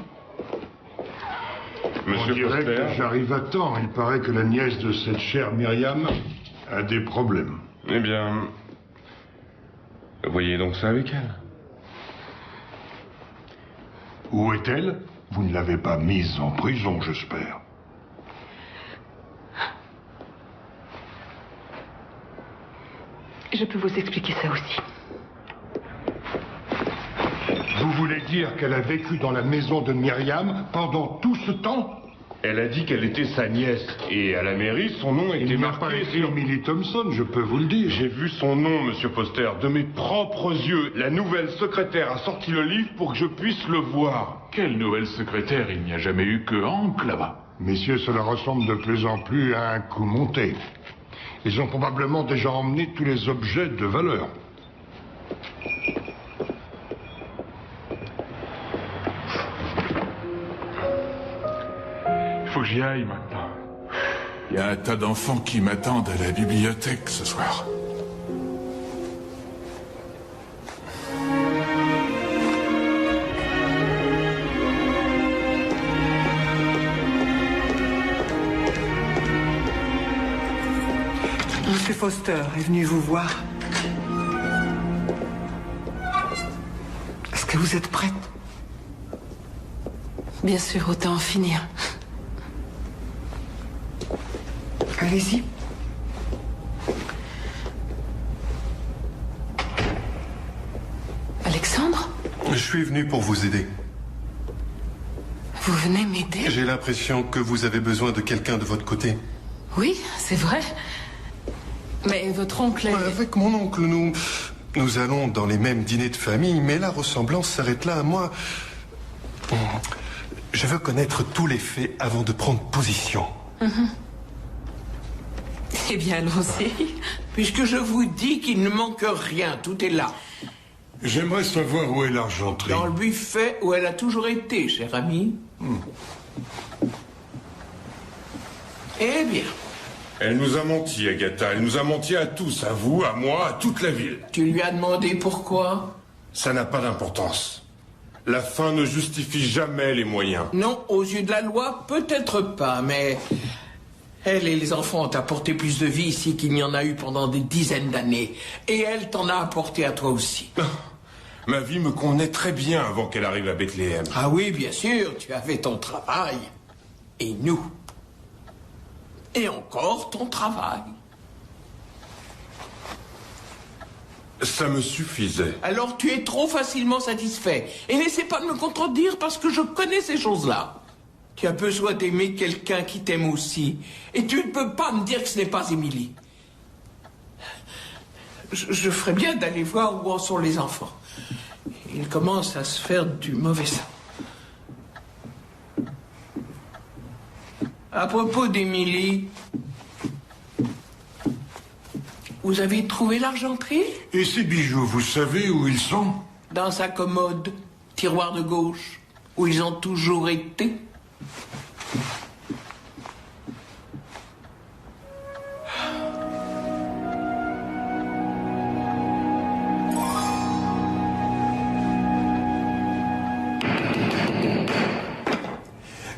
Monsieur On dirait Foster. que j'arrive à temps. Il paraît que la nièce de cette chère Myriam a des problèmes. Eh bien, voyez donc ça avec elle. Où est-elle? Vous ne l'avez pas mise en prison, j'espère. Je peux vous expliquer ça aussi. Vous voulez dire qu'elle a vécu dans la maison de Myriam pendant tout ce temps? Elle a dit qu'elle était sa nièce. Et à la mairie, son nom était Il n'a marqué pas écrit sur... Millie Thompson, je peux vous le dire. J'ai vu son nom, monsieur Foster, de mes propres yeux. La nouvelle secrétaire a sorti le livre pour que je puisse le voir. Quelle nouvelle secrétaire? Il n'y a jamais eu que Hank là-bas. Messieurs, cela ressemble de plus en plus à un coup monté. Ils ont probablement déjà emmené tous les objets de valeur. Il faut que j'y aille maintenant. Il y a un tas d'enfants qui m'attendent à la bibliothèque ce soir. Monsieur Foster est venu vous voir. Est-ce que vous êtes prête? Bien sûr, autant en finir. Allez-y. Alexandre? Je suis venu pour vous aider. Vous venez m'aider? J'ai l'impression que vous avez besoin de quelqu'un de votre côté. Oui, c'est vrai. Mais votre oncle est... Avec mon oncle, nous allons dans les mêmes dîners de famille, mais la ressemblance s'arrête là. Moi, je veux connaître tous les faits avant de prendre position. Eh bien, allons-y. Puisque je vous dis qu'il ne manque rien, tout est là. J'aimerais savoir où est l'argenterie. Dans le buffet où elle a toujours été, cher ami. Eh bien. Elle nous a menti, Agatha. Elle nous a menti à tous, à vous, à moi, à toute la ville. Tu lui as demandé pourquoi? Ça n'a pas d'importance. La fin ne justifie jamais les moyens. Non, aux yeux de la loi, peut-être pas, mais... Elle et les enfants ont apporté plus de vie ici qu'il n'y en a eu pendant des dizaines d'années. Et elle t'en a apporté à toi aussi. Ma vie me convenait très bien avant qu'elle arrive à Bethléem. Ah oui, bien sûr, tu avais ton travail. Et nous. Et encore ton travail. Ça me suffisait. Alors tu es trop facilement satisfait. Et n'essaie pas de me contredire parce que je connais ces choses-là. Tu as besoin d'aimer quelqu'un qui t'aime aussi. Et tu ne peux pas me dire que ce n'est pas Émilie. Je ferais bien d'aller voir où en sont les enfants. Ils commencent à se faire du mauvais sang. À propos d'Émilie, vous avez trouvé l'argenterie? Et ces bijoux, vous savez où ils sont? Dans sa commode, tiroir de gauche, où ils ont toujours été.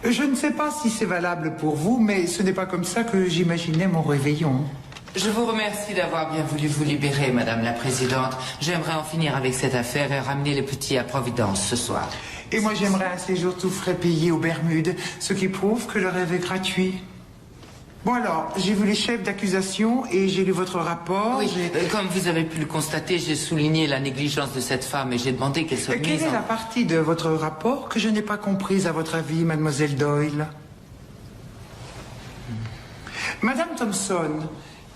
Je ne sais pas si c'est valable pour vous, mais ce n'est pas comme ça que j'imaginais mon réveillon. Je vous remercie d'avoir bien voulu vous libérer, Madame la Présidente. J'aimerais en finir avec cette affaire et ramener les petits à Providence ce soir. Et moi, j'aimerais un séjour tout frais payé aux Bermudes, ce qui prouve que le rêve est gratuit. Bon alors, j'ai vu les chefs d'accusation et j'ai lu votre rapport. Oui, comme vous avez pu le constater, j'ai souligné la négligence de cette femme et j'ai demandé qu'elle soit mise Quelle est la partie de votre rapport que je n'ai pas comprise, à votre avis, mademoiselle Doyle? Madame Thompson,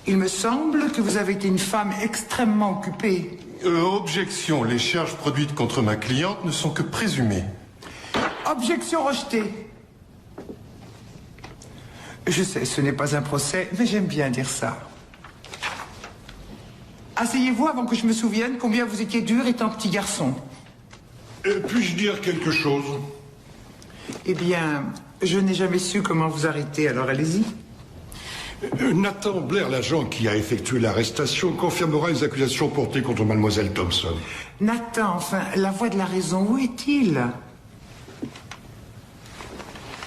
il me semble que vous avez été une femme extrêmement occupée. Objection, les charges produites contre ma cliente ne sont que présumées. Objection rejetée. Je sais, ce n'est pas un procès, mais j'aime bien dire ça. Asseyez-vous avant que je me souvienne combien vous étiez dur étant petit garçon. Puis-je dire quelque chose? Eh bien, je n'ai jamais su comment vous arrêter, alors allez-y. Nathan Blair, l'agent qui a effectué l'arrestation, confirmera les accusations portées contre mademoiselle Thompson. Nathan, enfin, la voix de la raison, où est-il?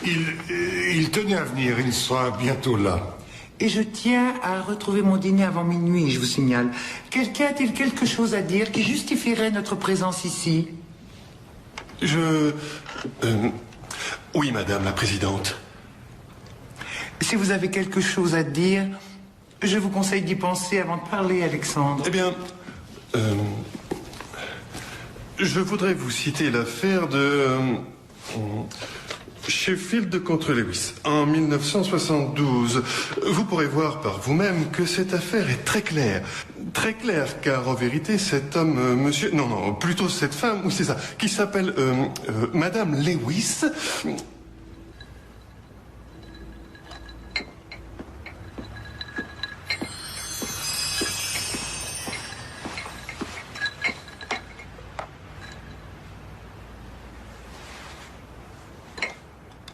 Il tenait à venir, il sera bientôt là. Et je tiens à retrouver mon dîner avant minuit, je vous signale. Quelqu'un a-t-il quelque chose à dire qui justifierait notre présence ici? Oui, madame la présidente. Si vous avez quelque chose à dire, je vous conseille d'y penser avant de parler, Alexandre. Eh bien, je voudrais vous citer l'affaire de Sheffield contre Lewis en 1972. Vous pourrez voir par vous-même que cette affaire est très claire. Très claire, car en vérité, cet homme, monsieur... Non, plutôt cette femme, oui c'est ça, qui s'appelle Madame Lewis...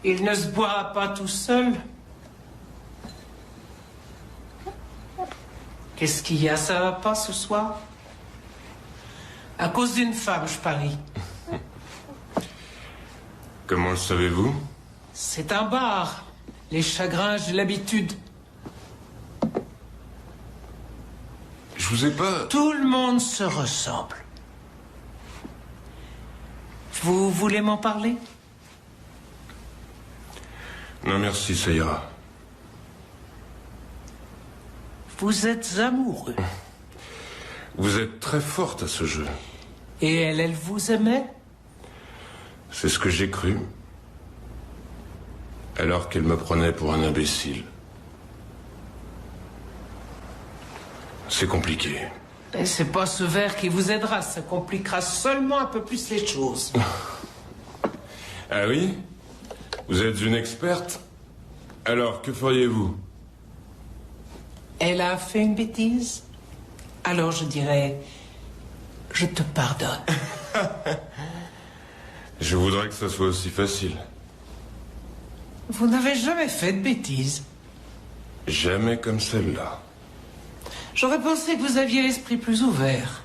Il ne se boira pas tout seul. Qu'est-ce qu'il y a? Ça va pas ce soir? À cause d'une femme, je parie. Comment le savez-vous? C'est un bar. Les chagrins, j'ai l'habitude. Je vous ai pas... Tout le monde se ressemble. Vous voulez m'en parler? Non, merci, ça ira. Vous êtes amoureux. Vous êtes très forte à ce jeu. Et elle vous aimait? C'est ce que j'ai cru. Alors qu'elle me prenait pour un imbécile. C'est compliqué. Et c'est pas ce verre qui vous aidera, ça compliquera seulement un peu plus les choses. Ah oui? Vous êtes une experte? Alors, que feriez-vous? Elle a fait une bêtise? Alors je dirais, je te pardonne. Je voudrais que ça soit aussi facile. Vous n'avez jamais fait de bêtises? Jamais comme celle-là. J'aurais pensé que vous aviez l'esprit plus ouvert.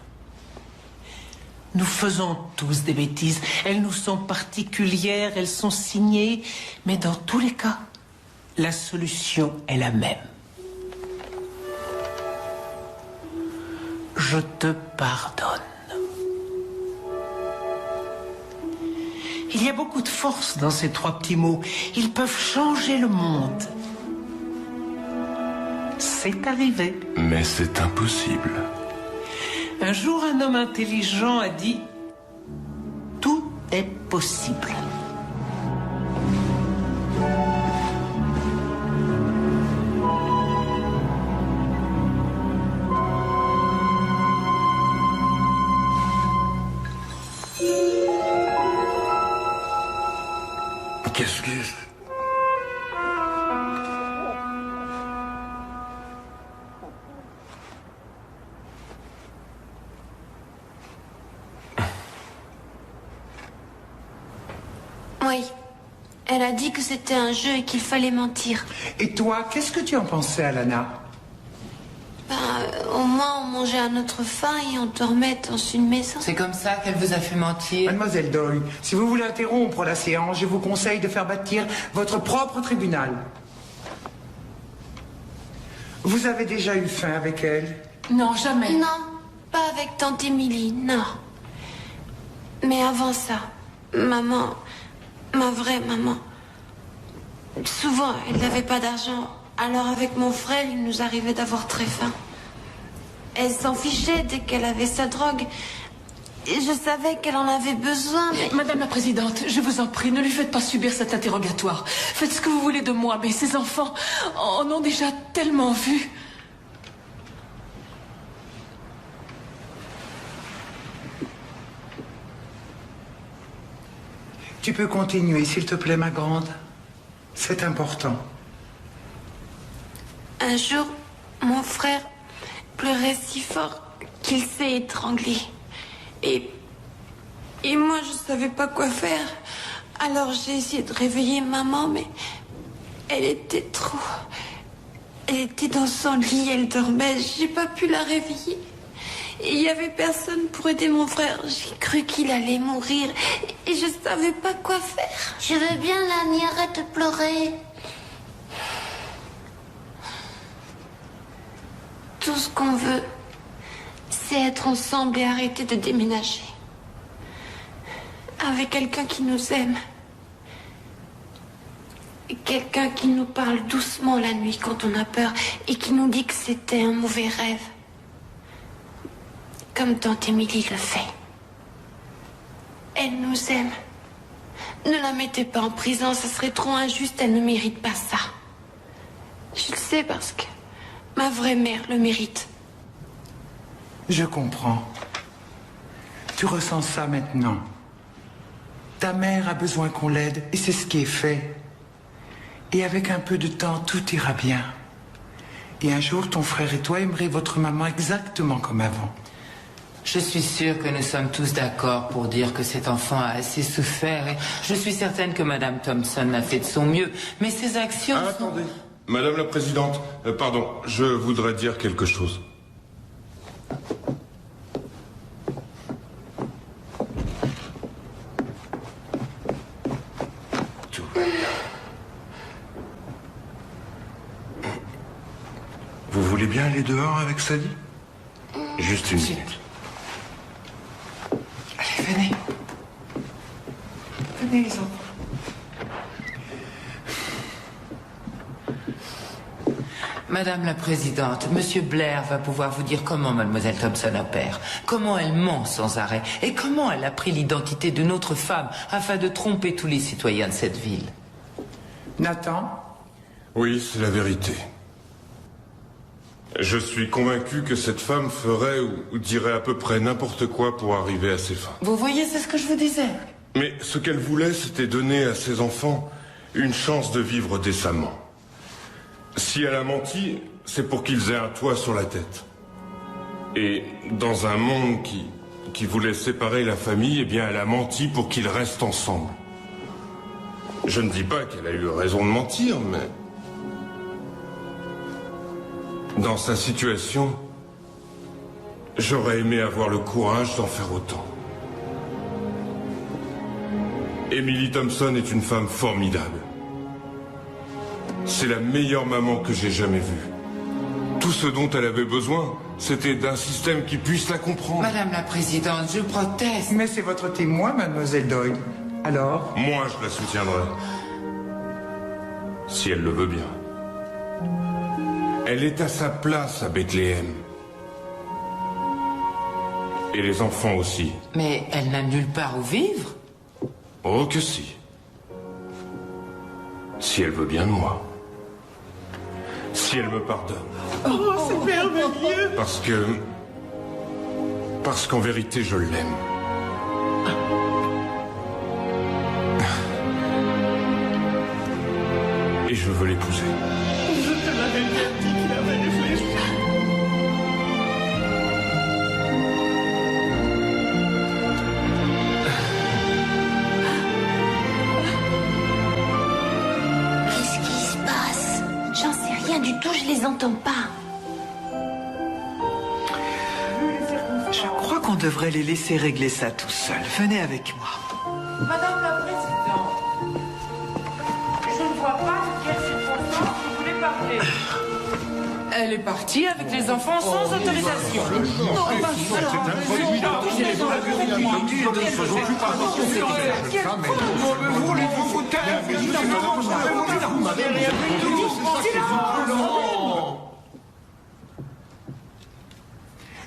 Nous faisons tous des bêtises. Elles nous sont particulières, elles sont signées. Mais dans tous les cas, la solution est la même. Je te pardonne. Il y a beaucoup de force dans ces 3 petits mots. Ils peuvent changer le monde. C'est arrivé. Mais c'est impossible. Un jour, un homme intelligent a dit « Tout est possible ». Qu'est-ce que... Oui. Elle a dit que c'était un jeu et qu'il fallait mentir. Et toi, qu'est-ce que tu en pensais, Alana? Au moins, on mangeait à notre faim et on dormait dans une maison. C'est comme ça qu'elle vous a fait mentir? Mademoiselle Doyle, si vous voulez interrompre la séance, je vous conseille de faire bâtir votre propre tribunal. Vous avez déjà eu faim avec elle? Non, jamais. Non, pas avec tante Émilie, non. Mais avant ça, maman, ma vraie maman, souvent, elle n'avait pas d'argent. Alors avec mon frère, il nous arrivait d'avoir très faim. Elle s'en fichait dès qu'elle avait sa drogue. Je savais qu'elle en avait besoin, mais... Madame la Présidente, je vous en prie, ne lui faites pas subir cet interrogatoire. Faites ce que vous voulez de moi, mais ces enfants en ont déjà tellement vu. Tu peux continuer, s'il te plaît, ma grande. C'est important. Un jour, mon frère pleurait si fort qu'il s'est étranglé. Et moi, je savais pas quoi faire. Alors j'ai essayé de réveiller maman, mais elle était trop... Elle était dans son lit, elle dormait. J'ai pas pu la réveiller. Et il y avait personne pour aider mon frère. J'ai cru qu'il allait mourir. Et je savais pas quoi faire. Je veux bien, Lani, arrête de pleurer. Tout ce qu'on veut, c'est être ensemble et arrêter de déménager. Avec quelqu'un qui nous aime. Quelqu'un qui nous parle doucement la nuit quand on a peur et qui nous dit que c'était un mauvais rêve. Comme tante Émilie le fait. Elle nous aime. Ne la mettez pas en prison, ça serait trop injuste, elle ne mérite pas ça. Je le sais parce que ma vraie mère le mérite. Je comprends. Tu ressens ça maintenant. Ta mère a besoin qu'on l'aide et c'est ce qui est fait. Et avec un peu de temps, tout ira bien. Et un jour, ton frère et toi aimerez votre maman exactement comme avant. Je suis sûre que nous sommes tous d'accord pour dire que cet enfant a assez souffert et je suis certaine que Madame Thompson a fait de son mieux. Mais ses actions... Attendez. Madame la Présidente, pardon, je voudrais dire quelque chose. Tout va bien. Vous voulez bien aller dehors avec Sadie? Juste une minute. Allez, venez. Venez, les enfants. Madame la Présidente, Monsieur Blair va pouvoir vous dire comment Mademoiselle Thompson opère, comment elle ment sans arrêt et comment elle a pris l'identité d'une autre femme afin de tromper tous les citoyens de cette ville. Nathan? Oui, c'est la vérité. Je suis convaincu que cette femme ferait ou dirait à peu près n'importe quoi pour arriver à ses fins. Vous voyez, c'est ce que je vous disais. Mais ce qu'elle voulait, c'était donner à ses enfants une chance de vivre décemment. Si elle a menti, c'est pour qu'ils aient un toit sur la tête. Et dans un monde qui voulait séparer la famille, eh bien, elle a menti pour qu'ils restent ensemble. Je ne dis pas qu'elle a eu raison de mentir, mais... Dans sa situation, j'aurais aimé avoir le courage d'en faire autant. Emily Thompson est une femme formidable. C'est la meilleure maman que j'ai jamais vue. Tout ce dont elle avait besoin, c'était d'un système qui puisse la comprendre. Madame la Présidente, je proteste. Mais c'est votre témoin, Mademoiselle Doyle. Alors? Moi, je la soutiendrai. Si elle le veut bien. Elle est à sa place à Bethléem. Et les enfants aussi. Mais elle n'a nulle part où vivre. Oh que si. Si elle veut bien de moi. Si elle me pardonne. Oh, c'est merveilleux! Parce qu'en vérité, je l'aime. Et je veux l'épouser. Je te l'avais bien dit qu'il avait réfléchi. Qu'est-ce qui se passe? J'en sais rien du tout, je les entends pas. Je crois qu'on devrait les laisser régler ça tout seuls. Venez avec moi. Madame la Présidente, je ne vois pas de quelle circonstance vous voulez parler. Elle est partie avec les enfants sans autorisation. Voulez-vous taire? Vous n'avez rien dit.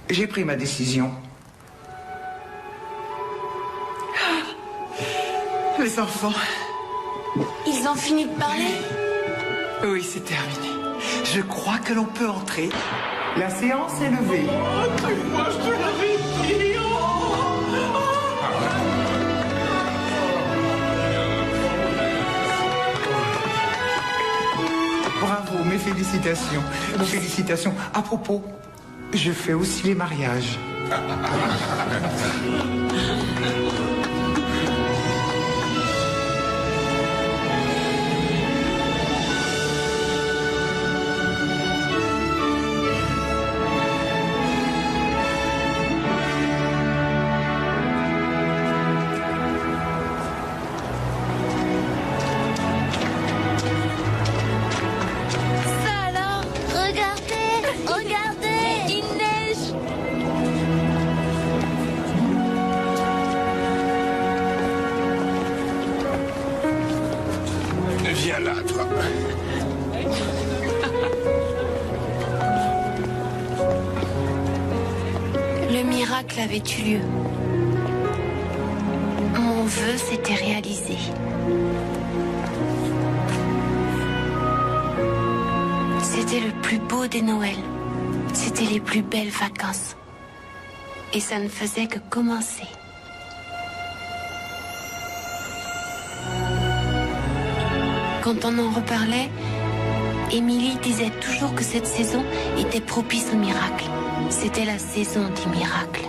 J'ai pris ma décision. Les enfants. Ils ont fini de parler? Oui, c'est terminé. Je crois que l'on peut entrer. La séance est levée. Moi, je te l'avais dit. Bravo, mes félicitations. Félicitations. À propos, je fais aussi les mariages. Viens là, toi. Le miracle avait eu lieu. Mon vœu s'était réalisé. C'était le plus beau des Noëls. C'était les plus belles vacances. Et ça ne faisait que commencer. Quand on en reparlait, Émilie disait toujours que cette saison était propice au miracle. C'était la saison du miracle.